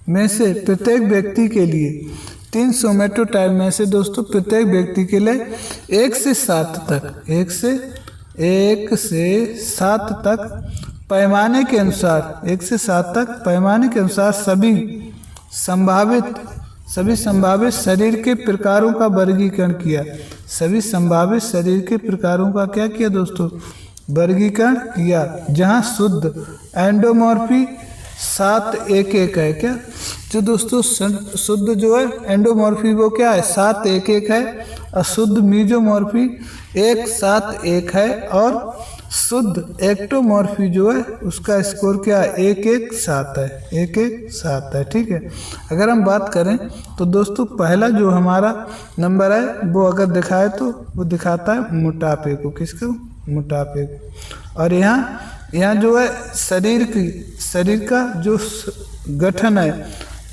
में से प्रत्येक व्यक्ति के लिए 3 सोमैटोटाइप में से दोस्तों प्रत्येक व्यक्ति के लिए 1 से 7 तक पैमाने के अनुसार 1 से 7 तक पैमाने के अनुसार सभी संभावित शरीर के प्रकारों का वर्गीकरण किया। सभी संभावित शरीर के प्रकारों का क्या किया दोस्तों? वर्गीकरण किया। जहां शुद्ध एंडोमॉर्फी 711 है। क्या जो दोस्तों शुद्ध जो है एंडोमॉर्फी वो क्या है? 711 है। अशुद्ध मीजोमॉर्फी 171 है और शुद्ध एक्टोमॉर्फी जो है उसका स्कोर क्या है? 117 है। 117 है। ठीक है, अगर हम बात करें तो दोस्तों पहला जो हमारा नंबर है वो अगर दिखाए तो वो दिखाता है मोटापे को। किसको? मोटापे को। और यहाँ जो है शरीर का जो गठन है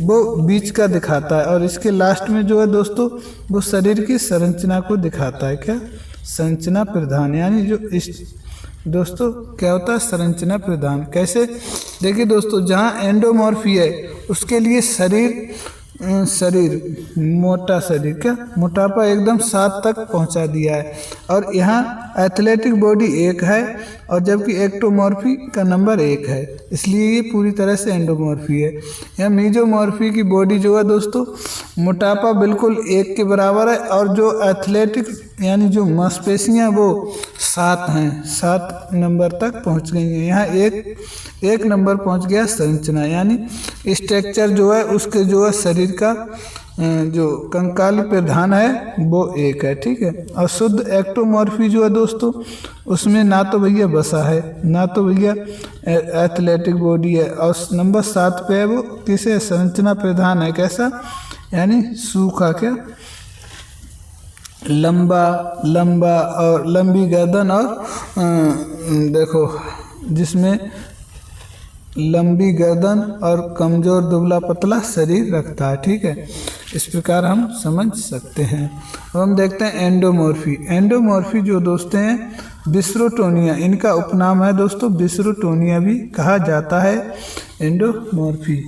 वो बीच का दिखाता है और इसके लास्ट में जो है दोस्तों वो शरीर की संरचना को दिखाता है। क्या? संरचना प्रधान, यानी जो इस दोस्तों क्या होता है? संरचना प्रधान। कैसे? देखिए दोस्तों, जहाँ एंडोमॉर्फी है उसके लिए शरीर मोटा शरीर, क्या मोटापा एकदम 7 तक पहुंचा दिया है। और यहाँ एथलेटिक बॉडी 1 है और जबकि एक्टोमॉर्फी का नंबर 1 है, इसलिए ये पूरी तरह से एंडोमॉर्फी है। यहाँ मीजोमॉर्फी की बॉडी जो है दोस्तों मोटापा बिल्कुल 1 के बराबर है और जो एथलेटिक यानी जो मांसपेशियाँ वो 7 हैं, 7 नंबर तक पहुँच गई हैं। यहाँ एक नंबर पहुँच गया संरचना, यानी स्ट्रक्चर जो है उसके जो है शरीर का जो कंकाल प्रधान है वो 1 है। ठीक है, और शुद्ध एक्टोमॉर्फी जो है दोस्तों उसमें ना तो भैया वसा है ना तो भैया एथलेटिक बॉडी है और नंबर 7 पे है वो किसे? संरचना प्रधान है। कैसा? यानी सूखा, क्या लंबा और लंबी गर्दन और देखो जिसमें लंबी गर्दन और कमजोर दुबला पतला शरीर रखता है। ठीक है, इस प्रकार हम समझ सकते हैं। अब हम देखते हैं एंडोमॉर्फी जो दोस्तों हैं विस्रोटोनिया, इनका उपनाम है दोस्तों विस्रोटोनिया भी कहा जाता है एंडोमॉर्फी।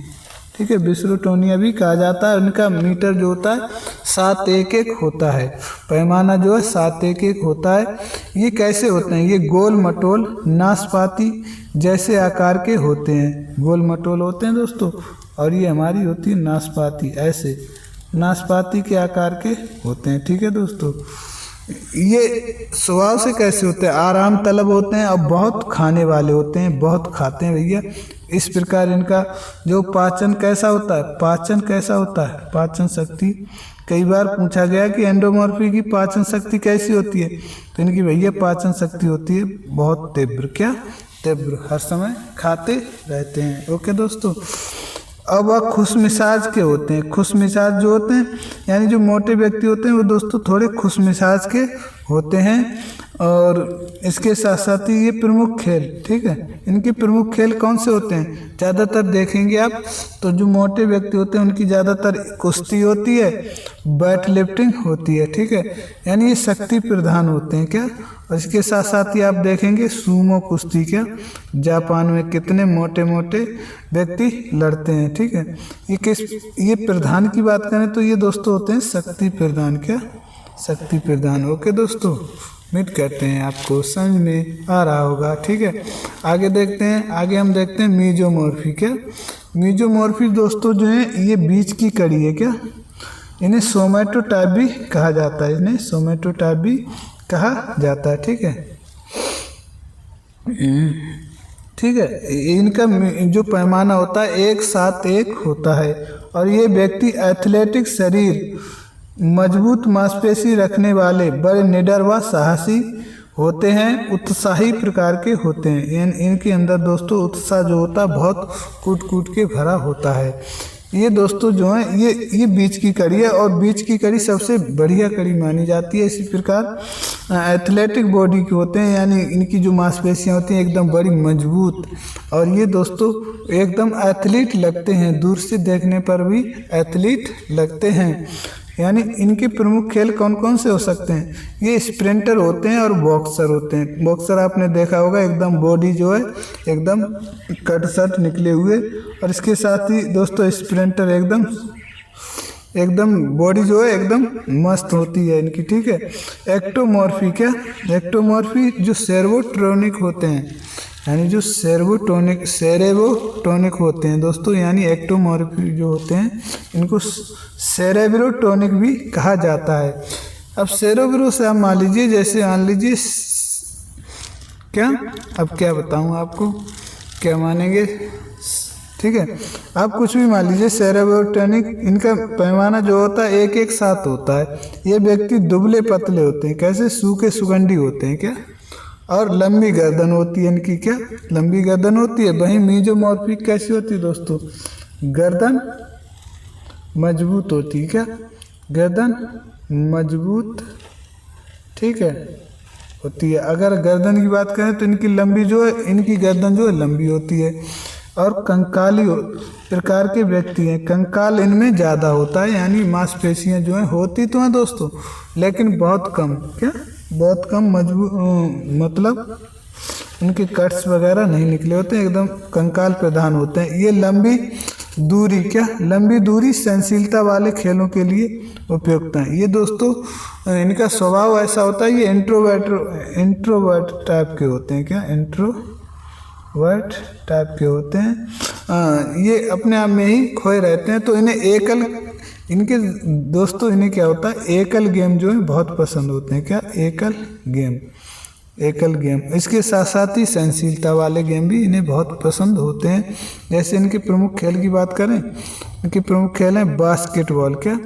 ठीक है, विस्रोटोनिया भी कहा जाता है। उनका मीटर जो होता है 711 होता है, पैमाना जो है 711 होता है। ये कैसे होते हैं? ये गोल मटोल नाशपाती जैसे आकार के होते हैं, गोल मटोल होते हैं दोस्तों। और ये हमारी होती है नाशपाती, ऐसे नाशपाती के आकार के होते हैं। ठीक है दोस्तों, ये स्वभाव से कैसे होते हैं? आराम तलब होते हैं और बहुत खाने वाले होते हैं, बहुत खाते हैं भैया। इस प्रकार इनका जो पाचन कैसा होता है? पाचन शक्ति कई बार पूछा गया कि एंडोमॉर्फी की पाचन शक्ति कैसी होती है, तो इनकी भैया पाचन शक्ति होती है बहुत तीव्र। क्या? तीव्र, हर समय खाते रहते हैं। ओके दोस्तों, अब वह खुश मिजाज के होते हैं। खुश मिजाज जो होते हैं यानी जो मोटे व्यक्ति होते हैं वो दोस्तों थोड़े खुश मिजाज के होते हैं। और इसके साथ साथ ही ये प्रमुख खेल, ठीक है, इनके प्रमुख खेल कौन से होते हैं? ज़्यादातर देखेंगे आप तो जो मोटे व्यक्ति होते हैं उनकी ज़्यादातर कुश्ती होती है, वेट लिफ्टिंग होती है। ठीक है, यानी ये शक्ति प्रधान होते हैं। क्या? और इसके साथ साथ ही आप देखेंगे सूमो कुश्ती। क्या? जापान में कितने मोटे मोटे व्यक्ति लड़ते हैं। ठीक है, ये प्रधान की बात करें तो ये दोस्तों होते हैं शक्ति प्रधान। क्या? शक्ति प्रधान। ओके दोस्तों, उम्मीद करते हैं आपको समझ में आ रहा होगा। ठीक है, आगे देखते हैं। आगे हम देखते हैं मीजोमॉर्फी। क्या मीजोमॉर्फी दोस्तों जो है ये बीच की कड़ी है। क्या इन्हें सोमैटोटाइप भी कहा जाता है, इन्हें सोमैटोटाइप भी कहा जाता है। ठीक है, ठीक है, इनका जो पैमाना होता है 1-7-1 होता है और ये व्यक्ति एथलेटिक शरीर, मजबूत मांसपेशी रखने वाले, बड़े निडर व साहसी होते हैं, उत्साही प्रकार के होते हैं। इनके अंदर दोस्तों उत्साह जो होता है बहुत कूट कूट के भरा होता है। ये दोस्तों जो है ये बीच की कड़ी है और बीच की कड़ी सबसे बढ़िया कड़ी मानी जाती है। इसी प्रकार एथलेटिक बॉडी के होते हैं, यानी इनकी जो मांसपेशियां होती हैं एकदम बड़ी मजबूत, और ये दोस्तों एकदम एथलीट लगते हैं, दूर से देखने पर भी एथलीट लगते हैं। यानी इनके प्रमुख खेल कौन कौन से हो सकते हैं? ये स्प्रिंटर होते हैं और बॉक्सर होते हैं। बॉक्सर आपने देखा होगा एकदम बॉडी जो है एकदम कट शर्ट निकले हुए, और इसके साथ ही दोस्तों स्प्रिंटर एकदम बॉडी जो है एकदम मस्त होती है इनकी। ठीक है, एक्टोमॉर्फी। क्या एक्टोमॉर्फी जो सेर्वोट्रोनिक होते हैं, यानी जो सेरेब्रोटोनिक होते हैं दोस्तों, यानी एक्टोमॉर्फी जो होते हैं इनको सेरेब्रोटोनिक भी कहा जाता है। अब सेरेब्रो से आप मान लीजिए, जैसे मान लीजिए क्या, अब क्या बताऊं आपको, क्या मानेंगे? ठीक है, आप कुछ भी मान लीजिए। सेरेब्रोटोनिक इनका पैमाना जो होता है 1-1-7 होता है। ये व्यक्ति दुबले पतले होते हैं, कैसे सूखे सुगंधी होते हैं। क्या और लंबी गर्दन होती है इनकी। क्या लंबी गर्दन होती है। वहीं मीजोमॉर्फिक कैसी होती है दोस्तों? गर्दन मजबूत होती है। क्या गर्दन मजबूत, ठीक है, होती है। अगर गर्दन की बात करें तो इनकी लंबी जो है, इनकी गर्दन जो है लंबी होती है। और कंकाली प्रकार के व्यक्ति हैं, कंकाल इनमें ज़्यादा होता है, यानी मांसपेशियाँ जो हैं होती तो हैं दोस्तों लेकिन बहुत कम। क्या बहुत कम मजबूत, मतलब उनके कट्स वगैरह नहीं निकले होते हैं, एकदम कंकाल प्रधान होते हैं। ये लंबी दूरी, क्या लंबी दूरी सहनशीलता वाले खेलों के लिए उपयुक्त हैं। ये दोस्तों इनका स्वभाव ऐसा होता है, ये इंट्रोवर्ट टाइप के होते हैं। क्या इंट्रोवर्ट टाइप के होते हैं। ये अपने आप में ही खोए रहते हैं, तो इनके दोस्तों इन्हें क्या होता है, एकल गेम जो है बहुत पसंद होते हैं। क्या एकल गेम। इसके साथ साथ ही सहनशीलता वाले गेम भी इन्हें बहुत पसंद होते हैं। जैसे इनके प्रमुख खेल की बात करें, इनके प्रमुख खेल हैं बास्केटबॉल, क्या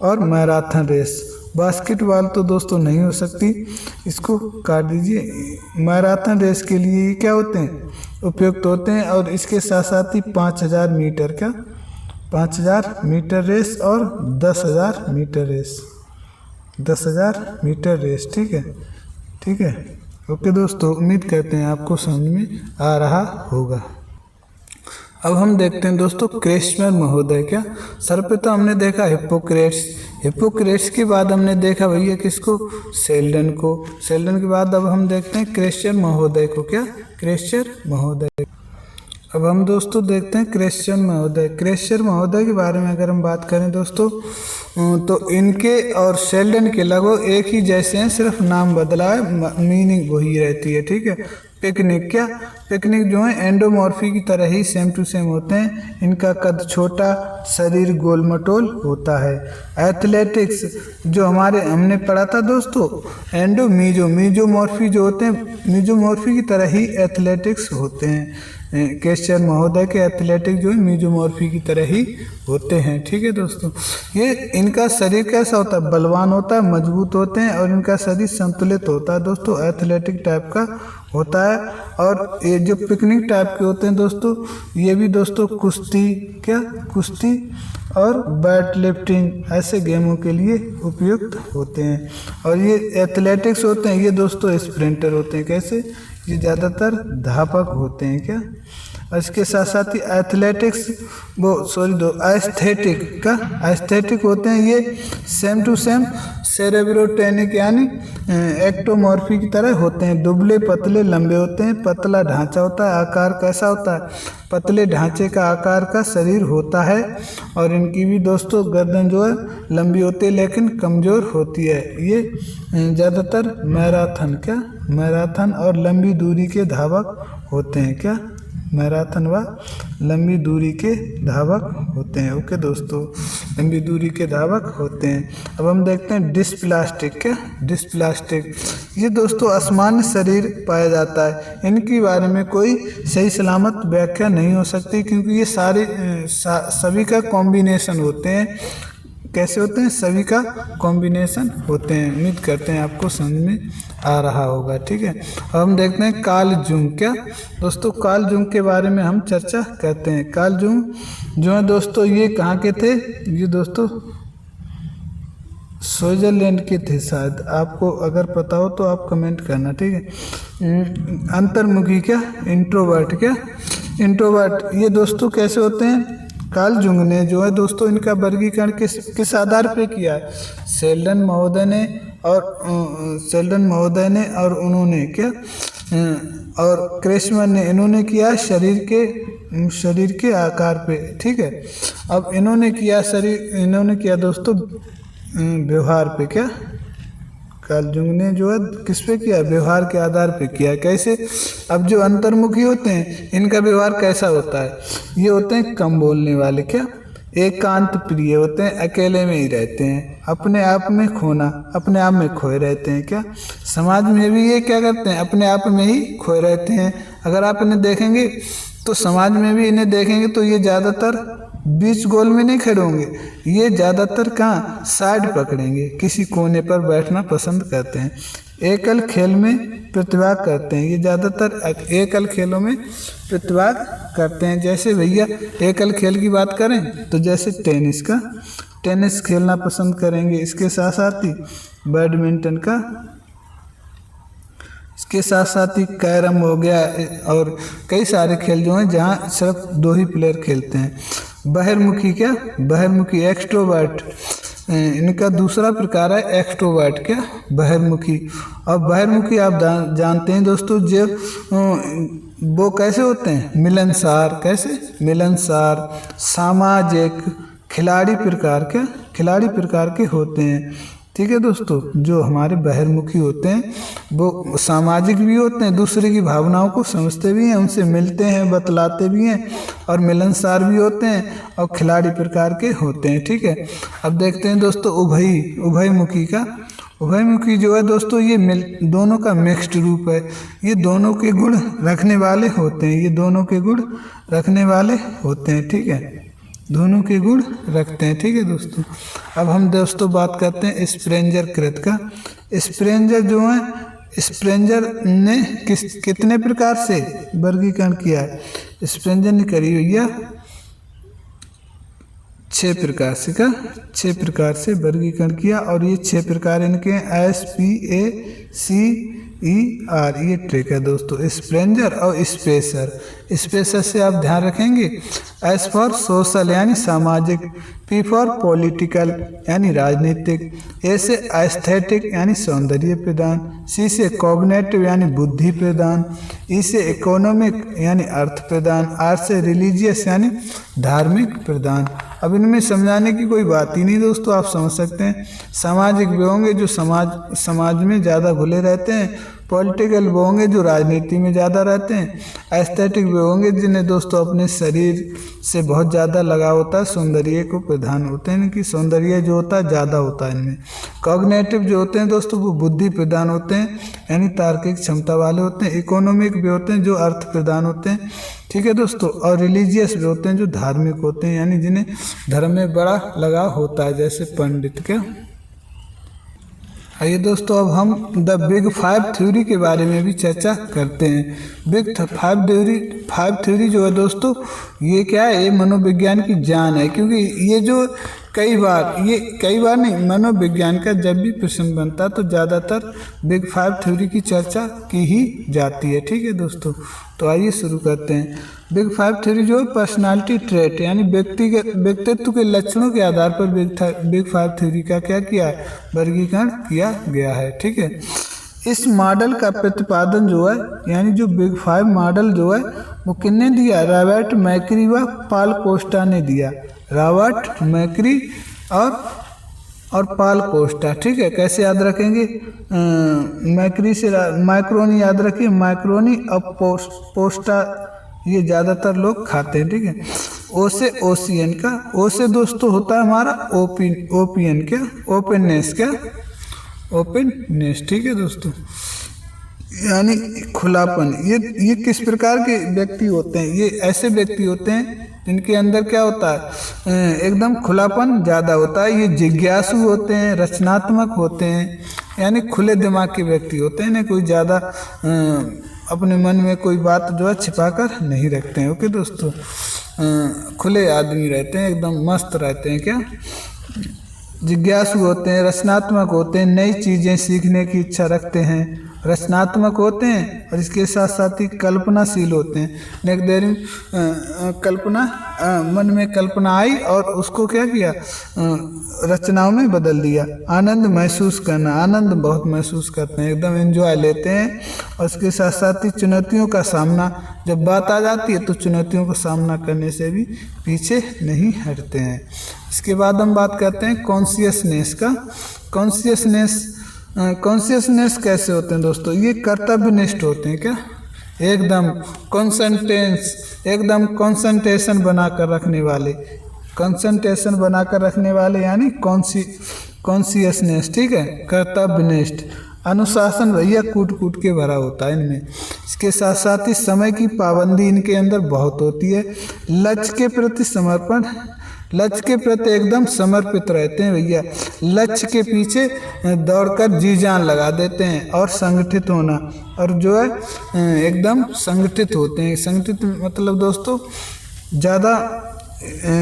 और मैराथन रेस। बास्केटबॉल तो दोस्तों नहीं हो सकती, इसको काट दीजिए। मैराथन रेस के लिए ये क्या होते हैं, उपयुक्त होते हैं। और इसके साथ साथ ही 5000 मीटर, क्या 5000 मीटर रेस और 10,000 मीटर रेस, 10,000 मीटर रेस। ठीक है, ओके दोस्तों, उम्मीद करते हैं आपको समझ में आ रहा होगा। अब हम देखते हैं दोस्तों क्रेस्मर महोदय। क्या सर्वप्रथम हमने देखा हिप्पोक्रेट्स के बाद हमने देखा भैया किसको, शेल्डन के बाद अब हम देखते हैं क्रेस्चर महोदय को। क्या क्रेस्चर महोदय। अब हम दोस्तों देखते हैं क्रेस्चर महोदय के बारे में अगर हम बात करें दोस्तों, तो इनके और शेल्डन के लगभग एक ही जैसे हैं, सिर्फ नाम बदला है, मीनिंग वही रहती है। ठीक है, पिकनिक जो है एंडोमॉर्फी की तरह ही सेम टू सेम होते हैं। इनका कद छोटा, शरीर गोल मटोल होता है। एथलेटिक्स जो हमने पढ़ा था दोस्तों, मीजोमॉर्फी जो होते हैं, मीजोमॉर्फी की तरह ही एथलेटिक्स होते हैं। क्रेस्चर महोदय के एथलेटिक जो है मीजोमॉर्फी की तरह ही होते हैं। ठीक है दोस्तों, ये इनका शरीर कैसा होता है, बलवान होता है, मजबूत होते हैं, और इनका शरीर संतुलित होता है दोस्तों, एथलेटिक टाइप का होता है। और ये जो पिकनिक टाइप के होते हैं दोस्तों, ये भी दोस्तों कुश्ती और वेट लिफ्टिंग ऐसे गेमों के लिए उपयुक्त होते हैं। और ये एथलेटिक्स होते हैं, ये दोस्तों स्प्रिंटर होते हैं। कैसे, ये ज़्यादातर धापक होते हैं। क्या और इसके साथ साथ ही एस्थेटिक होते हैं ये सेम टू सेम सेरेब्रोटेनिक यानी एक्टोमॉर्फी की तरह होते हैं। दुबले पतले लंबे होते हैं, पतला ढांचा होता है। आकार कैसा होता है? पतले ढांचे का आकार का शरीर होता है और इनकी भी दोस्तों गर्दन जो है लंबी होती है लेकिन कमज़ोर होती है। ये ज़्यादातर मैराथन और लंबी दूरी के धावक होते हैं। क्या? मैराथन व लंबी दूरी के धावक होते हैं। ओके दोस्तों, लंबी दूरी के धावक होते हैं। अब हम देखते हैं डिस्प्लास्टिक। क्या? डिस्प्लास्टिक ये दोस्तों असमान्य शरीर पाया जाता है। इनके बारे में कोई सही सलामत व्याख्या नहीं हो सकती क्योंकि ये सभी का कॉम्बिनेशन होते हैं। कैसे होते हैं? सभी का कॉम्बिनेशन होते हैं। उम्मीद करते हैं आपको समझ में आ रहा होगा। ठीक है, अब हम देखते हैं कार्ल जूंग। क्या दोस्तों? कार्ल जूंग के बारे में हम चर्चा करते हैं। कार्ल जूंग जो है दोस्तों ये कहाँ के थे? ये दोस्तों स्विट्जरलैंड के थे शायद। आपको अगर पता हो तो आप कमेंट करना। ठीक है, अंतर्मुखी। क्या? इंट्रोवर्ट। क्या? इंट्रोवर्ट ये दोस्तों कैसे होते हैं? कार्ल जूंग ने जो है दोस्तों इनका वर्गीकरण किस आधार पे किया है? शेल्डन महोदय ने और उन्होंने क्या और क्रेसमैन ने इन्होंने किया शरीर के आकार पे। ठीक है, अब इन्होंने किया दोस्तों व्यवहार पे। क्या? कार्ल जूंग ने जो है किस पे किया? व्यवहार के आधार पे किया। कैसे? अब जो अंतर्मुखी होते हैं इनका व्यवहार कैसा होता है? ये होते हैं कम बोलने वाले। क्या? एकांत प्रिय होते हैं, अकेले में ही रहते हैं, अपने आप में खोए रहते हैं। क्या? समाज में भी ये क्या करते हैं? अपने आप में ही खोए रहते हैं। अगर आप इन्हें देखेंगे तो समाज में भी इन्हें देखेंगे तो ये ज़्यादातर बीच गोल में नहीं खड़े होंगे। ये ज़्यादातर कहाँ? साइड पकड़ेंगे, किसी कोने पर बैठना पसंद करते हैं। एकल खेल में प्रतिभाग करते हैं। ये ज़्यादातर एकल खेलों में प्रतिभाग करते हैं। जैसे भैया एकल खेल की बात करें तो जैसे टेनिस खेलना पसंद करेंगे। इसके साथ साथ ही बैडमिंटन का, इसके साथ साथ ही कैरम हो गया और कई सारे खेल जो हैं जहाँ सिर्फ 2 ही प्लेयर खेलते हैं। बहिर्मुखी। क्या? बहिर्मुखी एक्सट्रोवर्ट इनका दूसरा प्रकार है एक्सट्रोवर्ट। क्या? बहिर्मुखी। और बहिर्मुखी आप जानते हैं दोस्तों जो वो कैसे होते हैं? मिलनसार। कैसे? मिलनसार, सामाजिक, खिलाड़ी प्रकार। क्या? खिलाड़ी प्रकार के होते हैं। ठीक है दोस्तों, जो हमारे बहिर्मुखी होते हैं वो सामाजिक भी होते हैं, दूसरे की भावनाओं को समझते भी हैं, उनसे मिलते हैं, बतलाते भी हैं और मिलनसार भी होते हैं और खिलाड़ी प्रकार के होते हैं। ठीक है, अब देखते हैं दोस्तों उभयमुखी जो है दोस्तों ये दोनों का मिक्स्ड रूप है। ये दोनों के गुण रखने वाले होते हैं। ठीक है, दोनों के गुण रखते हैं। ठीक है दोस्तों, अब हम दोस्तों बात करते हैं स्प्रेंजर कृत का। स्प्रेंजर ने कितने प्रकार से वर्गीकरण किया है? स्प्रेंजर ने करी भैया 6 प्रकार से। का 6 प्रकार से वर्गीकरण किया और ये 6 प्रकार इनके SPACER ये ट्रिक है दोस्तों। स्प्रेंजर और स्पेसर से आप ध्यान रखेंगे। S फॉर सोशल यानी सामाजिक, P फॉर पॉलिटिकल यानी राजनीतिक, A से एस्थेटिक यानी सौंदर्य प्रदान, C से कॉग्निटिव यानी बुद्धि प्रदान, E से इकोनॉमिक यानी अर्थ प्रदान, R से रिलीजियस यानी धार्मिक प्रदान। अब इनमें समझाने की कोई बात ही नहीं दोस्तों, आप समझ सकते हैं। सामाजिक वे होंगे जो समाज में ज़्यादा घुले रहते हैं, पॉलिटिकल वो होंगे जो राजनीति में ज़्यादा रहते हैं, एस्थेटिक वे होंगे जिन्हें दोस्तों अपने शरीर से बहुत ज़्यादा लगाव होता है, सौंदर्य को प्रधान होते हैं, इनकी सौंदर्य जो होता है ज़्यादा होता है इनमें। कॉग्निटिव जो होते हैं दोस्तों वो बुद्धि प्रदान होते हैं यानी तार्किक क्षमता वाले होते हैं। इकोनॉमिक भी होते हैं जो अर्थ प्रदान होते हैं। ठीक है दोस्तों, और रिलीजियस भी होते हैं जो धार्मिक होते हैं यानी जिन्हें धर्म में बड़ा लगाव होता है, जैसे पंडित। क्या आइए दोस्तों अब हम द बिग 5 थ्योरी के बारे में भी चर्चा करते हैं। बिग 5 थ्योरी जो है दोस्तों ये क्या है? ये मनोविज्ञान की जान है, क्योंकि ये जो कई बार नहीं, मनोविज्ञान का जब भी प्रश्न बनता तो ज़्यादातर बिग फाइव थ्योरी की चर्चा की ही जाती है। ठीक है दोस्तों, तो आइए शुरू करते हैं। बिग फाइव थ्योरी जो है पर्सनालिटी ट्रेट यानी व्यक्तित्व के लक्षणों के आधार पर बिग फाइव थ्योरी का क्या किया है, वर्गीकरण किया गया है। ठीक है, इस मॉडल का प्रतिपादन जो है यानी जो बिग फाइव मॉडल जो है वो किसने दिया, रॉबर्ट मैकरी व पॉल कोस्टा ने दिया। रॉबर्ट मैकरी और पॉल कोस्टा। ठीक है, कैसे याद रखेंगे, मैकरी से माइक्रोनी याद रखिए, माइक्रोनी और पोस्टा ये ज़्यादातर लोग खाते हैं। ठीक है, ओ से ओशियन का, ओ से दोस्तों होता है हमारा ओपियन क्या, ओपननेस। ठीक है दोस्तों, यानी खुलापन। ये किस प्रकार के व्यक्ति होते हैं, ये ऐसे व्यक्ति होते हैं जिनके अंदर क्या होता है, एकदम खुलापन ज़्यादा होता है। ये जिज्ञासु होते हैं, रचनात्मक होते हैं, यानी खुले दिमाग के व्यक्ति होते हैं ना, कोई ज़्यादा अपने मन में कोई बात जो है छिपा कर नहीं रखते हैं। ओके दोस्तों, खुले आदमी रहते हैं, एकदम मस्त रहते हैं क्या, जिज्ञासु होते हैं, रचनात्मक होते हैं, नई चीज़ें सीखने की इच्छा रखते हैं, रचनात्मक होते हैं और इसके साथ साथ ही कल्पनाशील होते हैं। नेक्स्ट देर मन में कल्पना आई और उसको क्या किया, रचनाओं में बदल दिया। आनंद महसूस करना, आनंद बहुत महसूस करते हैं, एकदम एंजॉय लेते हैं और इसके साथ साथ ही चुनौतियों का सामना, जब बात आ जाती है तो चुनौतियों का सामना करने से भी पीछे नहीं हटते हैं। इसके बाद हम बात करते हैं कॉन्शियसनेस का। कॉन्शियसनेस कैसे होते हैं दोस्तों, ये कर्तव्यनिष्ठ होते हैं क्या, एकदम कंसंट्रेशन बनाकर रखने वाले, यानी कॉन्शियसनेस। ठीक है, कर्तव्यनिष्ठ। अनुशासन भैया कूट के भरा होता है इनमें। इसके साथ साथ ही समय की पाबंदी इनके अंदर बहुत होती है। लक्ष्य के प्रति एकदम समर्पित रहते हैं भैया, लक्ष्य के पीछे दौड़कर जी जान लगा देते हैं। और संगठित होना, और जो है एकदम संगठित होते हैं। संगठित मतलब दोस्तों ज़्यादा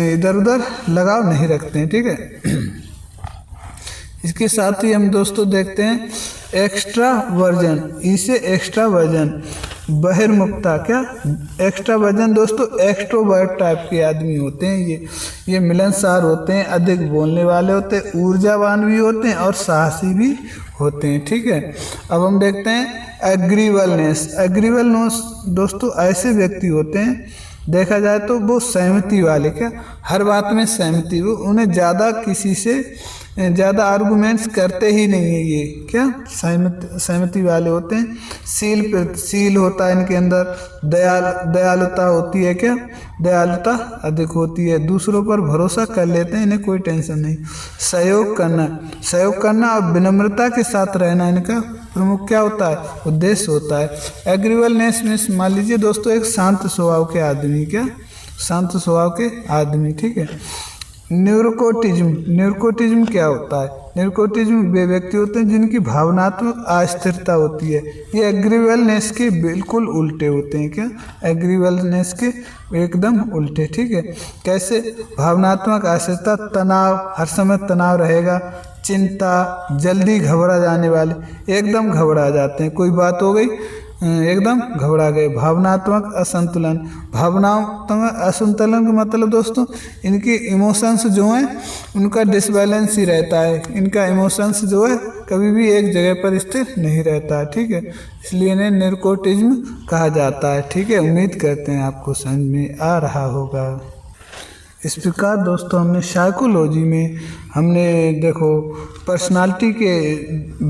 इधर उधर लगाव नहीं रखते हैं। ठीक है, इसके साथ ही हम दोस्तों देखते हैं एक्स्ट्रावर्जन। इसे एक्स्ट्रावर्जन, बहिर्मुखता क्या, एक्स्ट्रावर्जन दोस्तों एक्सट्रोवर्ट टाइप के आदमी होते हैं। ये मिलनसार होते हैं, अधिक बोलने वाले होते हैं, ऊर्जावान भी होते हैं और साहसी भी होते हैं। ठीक है, अब हम देखते हैं एग्रीवलनेस दोस्तों ऐसे व्यक्ति होते हैं, देखा जाए तो वो सहमति वाले क्या, हर बात में सहमति, वो उन्हें ज़्यादा किसी से ज़्यादा आर्गूमेंट्स करते ही नहीं है। ये क्या सहमति वाले होते हैं। शील होता है इनके अंदर। दयालुता होती है क्या, दयालुता अधिक होती है, दूसरों पर भरोसा कर लेते हैं, इन्हें कोई टेंशन नहीं। सहयोग करना और विनम्रता के साथ रहना इनका प्रमुख क्या होता है, उद्देश्य होता है। एग्रीवलनेस में मान लीजिए दोस्तों एक शांत स्वभाव के आदमी। ठीक है, न्यूरोटिज्म क्या होता है, न्यूरोटिज्म वे व्यक्ति होते हैं जिनकी भावनात्मक अस्थिरता होती है। ये एग्रीवलनेस के बिल्कुल उल्टे होते हैं क्या, एग्रीवलनेस के एकदम उल्टे। ठीक है, कैसे, भावनात्मक अस्थिरता, तनाव, हर समय तनाव रहेगा, चिंता, जल्दी घबरा जाने वाले, एकदम घबरा जाते हैं, कोई बात हो गई एकदम घबरा गए। भावनात्मक असंतुलन का मतलब दोस्तों इनके इमोशंस जो हैं उनका डिसबैलेंस ही रहता है। इनका इमोशंस जो है कभी भी एक जगह पर स्थिर नहीं रहता है। ठीक है, इसलिए इन्हें न्यूरोटिज्म कहा जाता है। ठीक है, उम्मीद करते हैं आपको समझ में आ रहा होगा। इस प्रकार दोस्तों हमने साइकोलॉजी में हमने देखो पर्सनालिटी के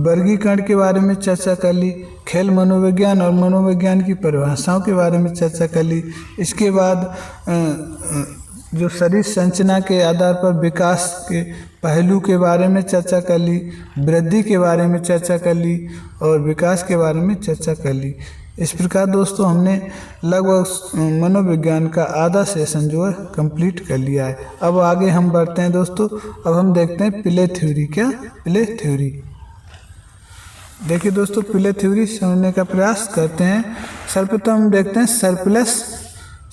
वर्गीकरण के बारे में चर्चा कर ली, खेल मनोविज्ञान और मनोविज्ञान की परिभाषाओं के बारे में चर्चा कर ली। इसके बाद जो शरीर संरचना के आधार पर विकास के पहलू के बारे में चर्चा कर ली, वृद्धि के बारे में चर्चा कर ली और विकास के बारे में चर्चा कर ली। इस प्रकार दोस्तों हमने लगभग मनोविज्ञान का आधा सेशन जो है कंप्लीट कर लिया है। अब आगे हम बढ़ते हैं दोस्तों, अब हम देखते हैं प्ले थ्योरी। क्या प्ले थ्योरी, देखिए दोस्तों प्ले थ्योरी समझने का प्रयास करते हैं। सर्वप्रथम हम देखते हैं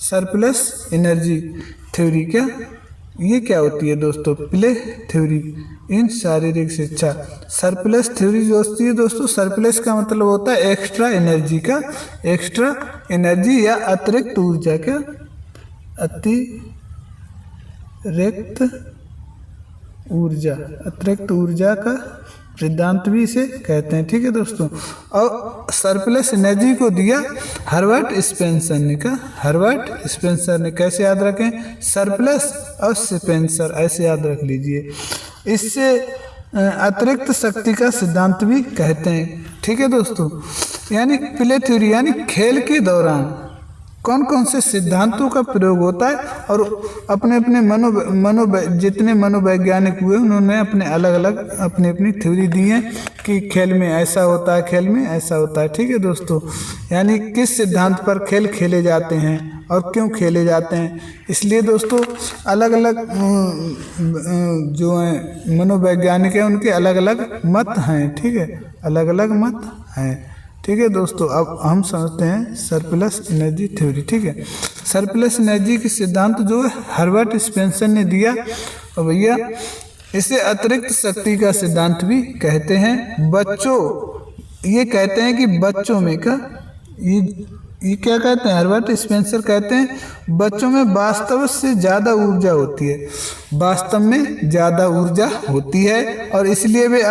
सरप्लस एनर्जी थ्योरी। क्या ये क्या होती है दोस्तों? प्ले थ्योरी इन शारीरिक शिक्षा। सरप्लस थ्योरी जो होती है दोस्तों, सरप्लस का मतलब होता है एक्स्ट्रा एनर्जी का, एक्स्ट्रा एनर्जी या अतिरिक्त ऊर्जा का, अतिरिक्त ऊर्जा का सिद्धांत भी इसे कहते हैं। ठीक है दोस्तों। और सरप्लस एनर्जी को दिया हर्बर्ट स्पेंसर ने। का हर्बर्ट स्पेंसर ने। कैसे याद रखें? सरप्लस और स्पेंसर, ऐसे याद रख लीजिए। इससे अतिरिक्त शक्ति का सिद्धांत भी कहते हैं। ठीक है दोस्तों। यानी प्ले थ्योरी यानी खेल के दौरान कौन कौन से सिद्धांतों का प्रयोग होता है, और अपने अपने जितने मनोवैज्ञानिक हुए उन्होंने अपने अलग अलग अपनी थ्योरी दी है कि खेल में ऐसा होता है, खेल में ऐसा होता है। ठीक है दोस्तों। यानी किस सिद्धांत पर खेल खेले जाते हैं और क्यों खेले जाते हैं, इसलिए दोस्तों अलग अलग जो हैं मनोवैज्ञानिक हैं उनके अलग अलग मत हैं। ठीक है, अलग अलग मत हैं। ठीक है दोस्तों। अब हम समझते हैं सरप्लस एनर्जी थ्योरी। ठीक है, सरप्लस एनर्जी के सिद्धांत जो है हर्बर्ट स्पेंसर ने दिया, और भैया इसे अतिरिक्त शक्ति का सिद्धांत भी कहते हैं। बच्चों, ये कहते हैं कि बच्चों में का ये क्या कहते हैं? हर्बर्ट स्पेंसर कहते हैं बच्चों में वास्तव से ज़्यादा ऊर्जा होती है, वास्तव में ज़्यादा ऊर्जा होती है, और इसलिए वे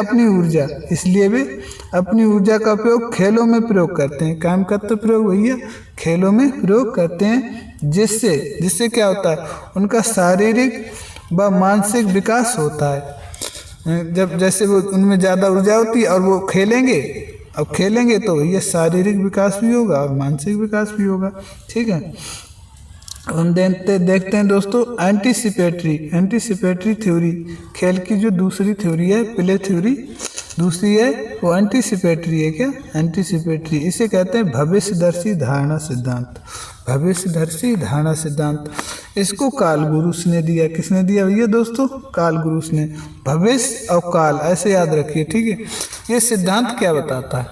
अपनी ऊर्जा का उपयोग खेलों में प्रयोग करते हैं। काम करते प्रयोग भैया खेलों में प्रयोग करते हैं, जिससे क्या होता है? उनका शारीरिक व मानसिक विकास होता है। जब जैसे वो उनमें ज़्यादा ऊर्जा होती है और वो खेलेंगे तो ये शारीरिक विकास भी होगा और मानसिक विकास भी होगा। ठीक है। अब हम देखते हैं दोस्तों एंटीसिपेटरी थ्योरी। खेल की जो दूसरी थ्योरी है, प्ले थ्योरी दूसरी है, वो एंटीसिपेटरी है। क्या? एंटीसिपेटरी। इसे कहते हैं भविष्यदर्शी धारणा सिद्धांत। भविष्यदर्शी धारणा सिद्धांत, इसको कार्ल गुरुस ने दिया। किसने दिया भैया दोस्तों? कार्ल गुरुस ने। भविष्य और काल ऐसे याद रखिए। ठीक है। ये सिद्धांत क्या बताता है?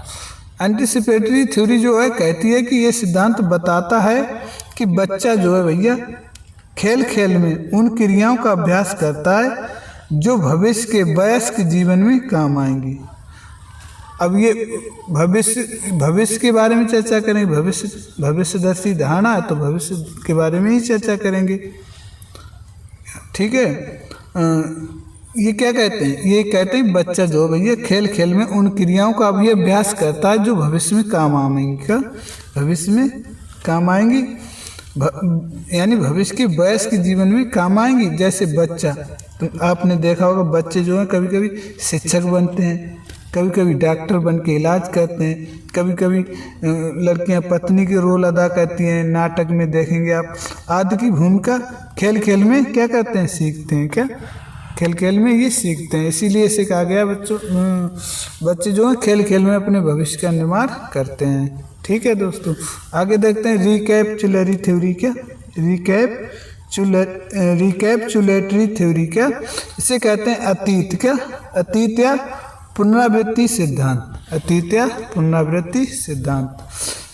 एंटीसिपेटरी थ्योरी जो है कहती है कि ये सिद्धांत बताता है कि बच्चा जो है भैया खेल खेल में उन क्रियाओं का अभ्यास करता है जो भविष्य के वयस्क जीवन में काम आएंगी। अब ये भविष्य के बारे में चर्चा करेंगे। भविष्यदर्शी धारणा है तो भविष्य के बारे में ही चर्चा करेंगे। ठीक है। ये क्या कहते हैं? ये कहते हैं बच्चा जो भैया खेल खेल में उन क्रियाओं का भी अभ्यास करता है जो भविष्य में काम आएंगी, यानी भविष्य के वयस्क के जीवन में काम आएंगी। जैसे बच्चा, तो आपने देखा होगा बच्चे जो हैं कभी कभी शिक्षक बनते हैं, कभी कभी डॉक्टर बन के इलाज करते हैं, कभी कभी लड़कियां पत्नी के रोल अदा करती हैं, नाटक में देखेंगे आप। आदि की भूमिका खेल खेल में क्या करते हैं? सीखते हैं। क्या? खेल खेल में ये सीखते हैं। इसीलिए इसे कहा गया बच्चे जो हैं खेल खेल में अपने भविष्य का निर्माण करते हैं। ठीक है दोस्तों। आगे देखते हैं रिकैप्चुलरी थ्योरी। क्या? रिकैप्चुलेटरी थ्योरी। क्या? इसे कहते हैं अतीत। क्या? अतीत या पुनरावृत्ति सिद्धांत।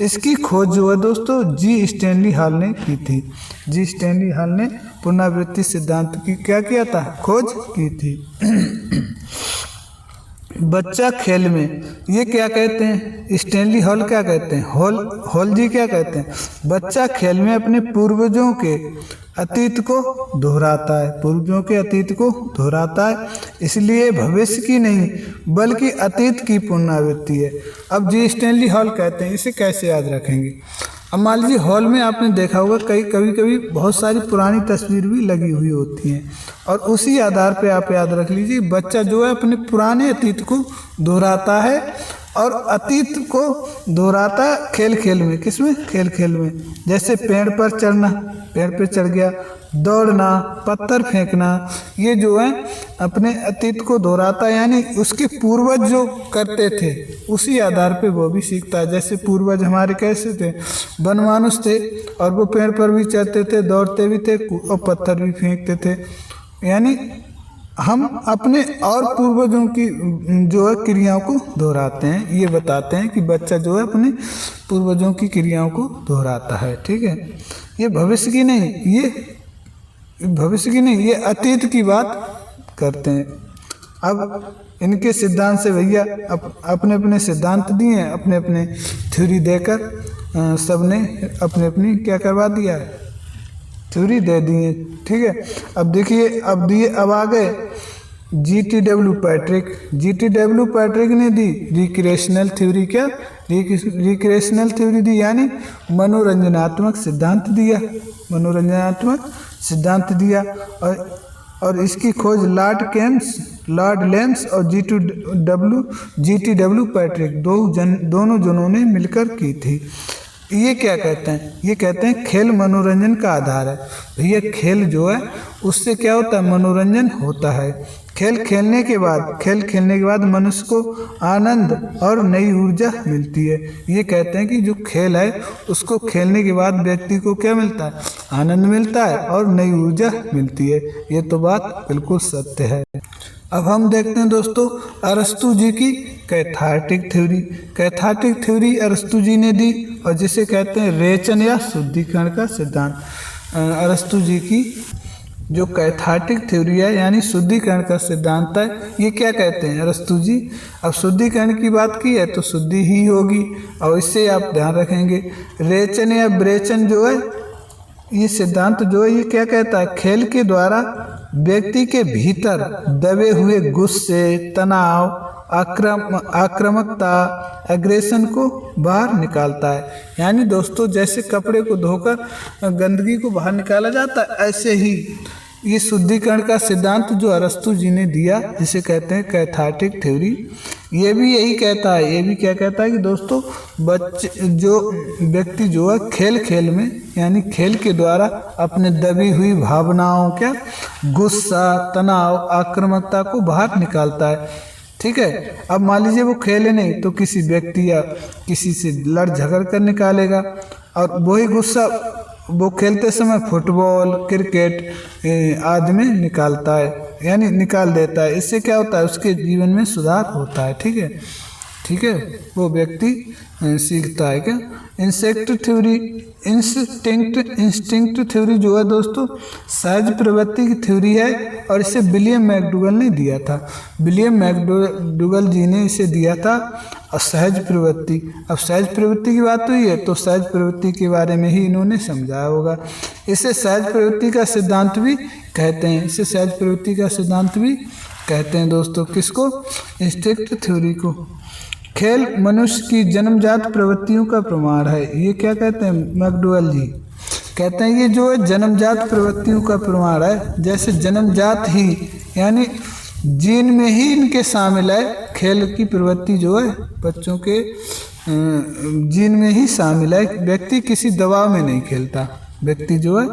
इसकी खोज जो है दोस्तों जी स्टैनली हॉल ने की थी। जी स्टैनली हॉल ने पुनरावृत्ति सिद्धांत की क्या किया था? खोज की थी। बच्चा खेल में, ये क्या कहते हैं? स्टैनली हॉल क्या कहते हैं? हॉल जी क्या कहते हैं? बच्चा खेल में अपने पूर्वजों के अतीत को दोहराता है, इसलिए भविष्य की नहीं बल्कि अतीत की पुनरावृत्ति है। अब जी स्टैनली हॉल कहते हैं, इसे कैसे याद रखेंगे? अब मान लीजिए हॉल में आपने देखा होगा कभी कभी बहुत सारी पुरानी तस्वीर भी लगी हुई होती हैं, और उसी आधार पे आप याद रख लीजिए बच्चा जो है अपने पुराने अतीत को दोहराता है, और अतीत को दोहराता खेल खेल में। किसमें? खेल खेल में। जैसे पेड़ पर चढ़ना, पेड़ पे चढ़ गया, दौड़ना, पत्थर फेंकना, ये जो है अपने अतीत को दोहराता, यानी उसके पूर्वज जो करते थे उसी आधार पे वो भी सीखता है। जैसे पूर्वज हमारे कैसे थे? वनमानुष थे, और वो पेड़ पर भी चढ़ते थे, दौड़ते भी थे और पत्थर भी फेंकते थे। यानी हम अपने और पूर्वजों की जो है क्रियाओं को दोहराते हैं। ये बताते हैं कि बच्चा जो है अपने पूर्वजों की क्रियाओं को दोहराता है। ठीक है। ये भविष्य की नहीं, ये भविष्य की नहीं, ये अतीत की बात करते हैं। अब इनके सिद्धांत से भैया अपने अपने सिद्धांत दिए हैं, अपने अपने थ्योरी देकर सबने अपने अपनी क्या करवा दिया है, थ्योरी दे दी है। ठीक है, अब देखिए अब आ गए GTW पैट्रिक। GTW पैट्रिक ने दी रिक्रिएशनल थ्योरी। क्या रिक्रिएशनल थ्योरी दी, यानी मनोरंजनात्मक सिद्धांत दिया, मनोरंजनात्मक सिद्धांत दिया। और इसकी खोज लॉर्ड लेम्स और GTW पैट्रिक दोनों जनों ने मिलकर की थी। ये क्या कहते हैं, ये कहते हैं खेल मनोरंजन का आधार है। भैया खेल जो है उससे क्या होता है, मनोरंजन होता है। खेल खेलने के बाद मनुष्य को आनंद और नई ऊर्जा मिलती है। ये कहते हैं कि जो खेल है उसको खेलने के बाद व्यक्ति को क्या मिलता है, आनंद मिलता है और नई ऊर्जा मिलती है। ये तो बात बिल्कुल सत्य है। अब हम देखते हैं दोस्तों अरस्तु जी की कैथार्टिक थ्योरी। कैथार्टिक थ्योरी अरस्तु जी ने दी, और जिसे कहते हैं रेचन या शुद्धिकरण का सिद्धांत। अरस्तु जी की जो कैथार्टिक थ्योरी है यानी शुद्धिकरण का सिद्धांत है, ये क्या कहते हैं अरस्तु जी। अब शुद्धिकरण की बात की है तो शुद्धि ही होगी, और इससे आप ध्यान रखेंगे। रेचन या ब्रेचन जो है, ये सिद्धांत जो है ये क्या कहता है, खेल के द्वारा व्यक्ति के भीतर दबे हुए गुस्से, तनाव, आक्रामकता, एग्रेशन को बाहर निकालता है। यानी दोस्तों जैसे कपड़े को धोकर गंदगी को बाहर निकाला जाता है, ऐसे ही ये शुद्धिकरण का सिद्धांत जो अरस्तु जी ने दिया, जिसे कहते हैं कैथार्टिक थ्योरी, ये भी यही कहता है। ये भी क्या कहता है कि दोस्तों व्यक्ति जो है खेल में यानी खेल के द्वारा अपने दबी हुई भावनाओं, क्या गुस्सा, तनाव, आक्रामकता को बाहर निकालता है। ठीक है, अब मान लीजिए वो खेले नहीं तो किसी व्यक्ति या किसी से लड़ झगड़ कर निकालेगा, और वही गुस्सा वो खेलते समय फुटबॉल, क्रिकेट आदि में निकालता है, यानी निकाल देता है। इससे क्या होता है, उसके जीवन में सुधार होता है। ठीक है, वो व्यक्ति सीखता है। क्या इंस्टिंक्ट थ्योरी जो है दोस्तों सहज प्रवृत्ति की थ्योरी है, और इसे विलियम मैकडूगल ने दिया था। विलियम मैकडूगल जी ने इसे दिया था। और सहज प्रवृत्ति, अब सहज प्रवृत्ति की बात हुई है तो सहज प्रवृत्ति के बारे में ही इन्होंने समझाया होगा। इसे सहज प्रवृत्ति का सिद्धांत भी कहते हैं। इसे सहज प्रवृत्ति का सिद्धांत भी कहते हैं दोस्तों। किसको, इंस्टिंक्ट थ्योरी को। खेल मनुष्य की जन्मजात प्रवृत्तियों का प्रमाण है। ये क्या कहते हैं मैकडूगल जी, कहते हैं ये जो है जन्मजात प्रवृत्तियों का प्रमाण है। जैसे जन्मजात ही यानी जीन में ही इनके शामिल है। खेल की प्रवृत्ति जो है बच्चों के जीन में ही शामिल है। व्यक्ति किसी दबाव में नहीं खेलता, व्यक्ति जो है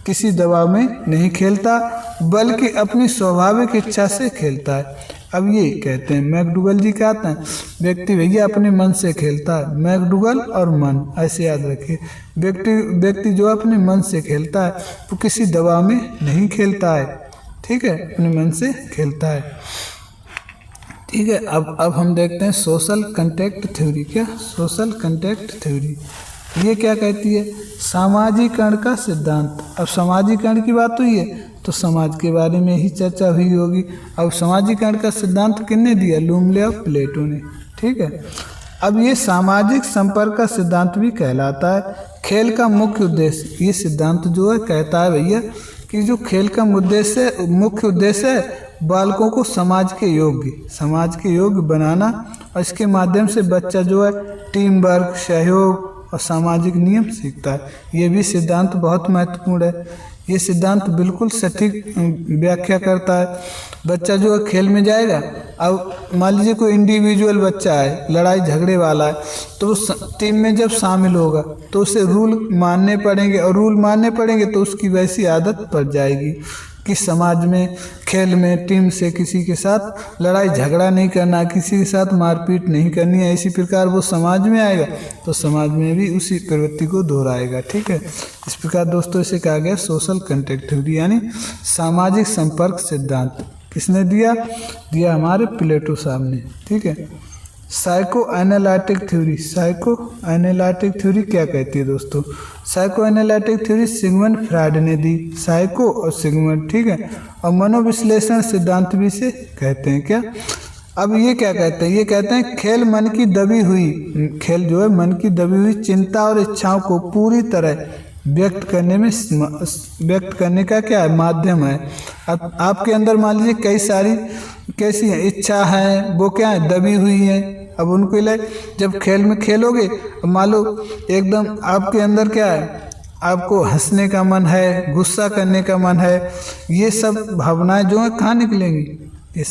किसी दबाव में नहीं खेलता, बल्कि अपनी स्वाभाविक इच्छा से खेलता है। अब ये कहते हैं मैकडूगल जी कहते हैं व्यक्ति भैया अपने मन से खेलता है। मैकडूगल और मन, ऐसे याद रखिए। व्यक्ति जो अपने मन से खेलता है वो किसी दबाव में नहीं खेलता है। ठीक है, अपने मन से खेलता है। ठीक है, अब हम देखते हैं सोशल कंटेक्ट थ्योरी। क्या सोशल कंटेक्ट थ्योरी, ये क्या कहती है, सामाजिकरण का सिद्धांत। अब सामाजिकरण की बात हुई है तो समाज के बारे में ही चर्चा हुई होगी। अब सामाजिकरण का सिद्धांत किसने दिया, लुमले और प्लेटो ने। ठीक है, अब ये सामाजिक संपर्क का सिद्धांत भी कहलाता है। खेल का मुख्य उद्देश्य, ये सिद्धांत जो है कहता है भैया कि जो खेल का मुख्य उद्देश्य है बालकों को समाज के योग्य बनाना, और इसके माध्यम से बच्चा जो है टीम वर्क, सहयोग और सामाजिक नियम सीखता है। ये भी सिद्धांत बहुत महत्वपूर्ण है। ये सिद्धांत बिल्कुल सटीक व्याख्या करता है। बच्चा जो है खेल में जाएगा, अब मान लीजिए कोई इंडिविजुअल बच्चा है, लड़ाई झगड़े वाला है, तो वो टीम में जब शामिल होगा तो उसे रूल मानने पड़ेंगे, और रूल मानने पड़ेंगे तो उसकी वैसी आदत पड़ जाएगी कि समाज में, खेल में, टीम से किसी के साथ लड़ाई झगड़ा नहीं करना, किसी के साथ मारपीट नहीं करनी है। इसी प्रकार वो समाज में आएगा तो समाज में भी उसी प्रवृत्ति को दोहराएगा। ठीक है, इस प्रकार दोस्तों इसे कहा गया सोशल कंटेक्ट थ्योरी, यानी सामाजिक संपर्क सिद्धांत। किसने दिया हमारे प्लेटो साहब ने। ठीक है, psycho analytic theory, psycho analytic theory क्या कहती है दोस्तों? Psycho analytic theory Sigmund Freud ने दी, साइको और सिगमंड, ठीक है। और मनोविश्लेषण सिद्धांत भी से कहते हैं क्या? अब ये क्या कहते हैं? ये कहते हैं खेल मन की दबी हुई, खेल जो है मन की दबी हुई चिंता और इच्छाओं को पूरी तरह व्यक्त करने का क्या है? माध्यम है। अब आपके अंदर मान लीजिए कई सारी कैसी है इच्छा है, वो क्या है? दबी हुई है। अब उनको जब खेल में खेलोगे, मान लो एकदम आपके अंदर क्या है? आपको हंसने का मन है, गुस्सा करने का मन है, ये सब भावनाएं जो है कहाँ निकलेंगी? ये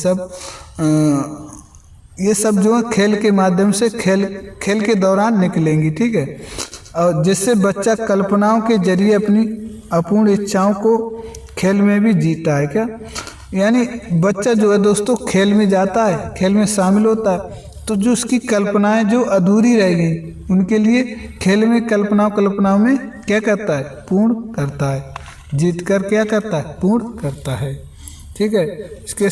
सब जो है खेल के माध्यम से खेल के दौरान निकलेंगी, ठीक है। और जिससे बच्चा कल्पनाओं के जरिए अपनी अपूर्ण इच्छाओं को खेल में भी जीता है क्या? यानी बच्चा जो है दोस्तों खेल में जाता है, खेल में शामिल होता है, तो जो उसकी कल्पनाएं जो अधूरी रह गई उनके लिए खेल में कल्पनाओं में क्या करता है? पूर्ण करता है। जीत कर क्या करता है? पूर्ण करता है, ठीक है। इसके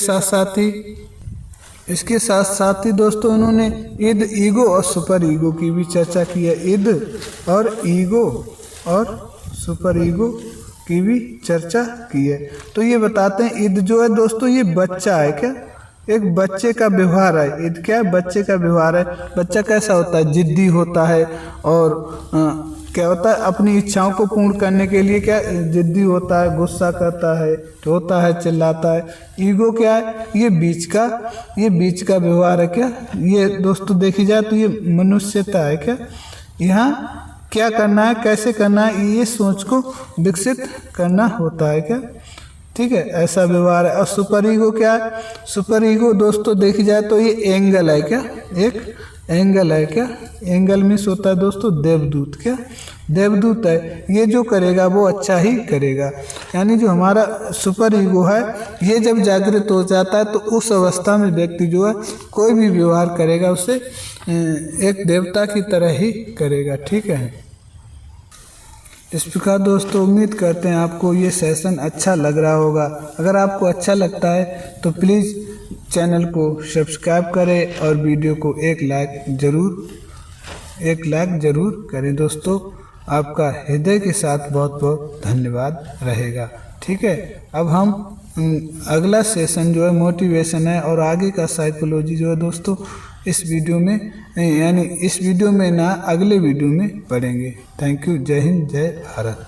साथ साथ ही दोस्तों उन्होंने इद, ईगो और सुपर ईगो की भी चर्चा की है। इद और ईगो और सुपर ईगो की भी चर्चा की है। तो ये बताते हैं इद जो है दोस्तों ये बच्चा है क्या? एक बच्चे का व्यवहार है। इद क्या है? बच्चे का व्यवहार है। बच्चा कैसा होता है? जिद्दी होता है और क्या होता है? अपनी इच्छाओं को पूर्ण करने के लिए क्या जिद्दी होता है, गुस्सा करता है, रोता है, चिल्लाता है। ईगो क्या है? ये बीच का व्यवहार है क्या? ये दोस्तों देखी जाए तो ये मनुष्यता है क्या? यहाँ क्या करना है, कैसे करना है, ये सोच को विकसित करना होता है क्या? ठीक है, ऐसा व्यवहार है। और सुपर ईगो क्या है? सुपर ईगो दोस्तों देखी जाए तो ये एंगल है क्या? एक एंगल है क्या? एंगल मीन्स होता है दोस्तों देवदूत। क्या? देवदूत है। ये जो करेगा वो अच्छा ही करेगा। यानी जो हमारा सुपर ईगो है ये जब जागृत हो जाता है तो उस अवस्था में व्यक्ति जो है कोई भी व्यवहार करेगा उसे एक देवता की तरह ही करेगा, ठीक है। इस प्रकार दोस्तों उम्मीद करते हैं आपको ये सेशन अच्छा लग रहा होगा। अगर आपको अच्छा लगता है तो प्लीज़ चैनल को सब्सक्राइब करें और वीडियो को एक लाइक ज़रूर करें दोस्तों। आपका हृदय के साथ बहुत बहुत धन्यवाद रहेगा, ठीक है। अब हम अगला सेशन जो है मोटिवेशन है और आगे का साइकोलॉजी जो है दोस्तों इस वीडियो में यानी इस वीडियो में ना अगले वीडियो में पढ़ेंगे। Thank you. जय हिंद, जय भारत।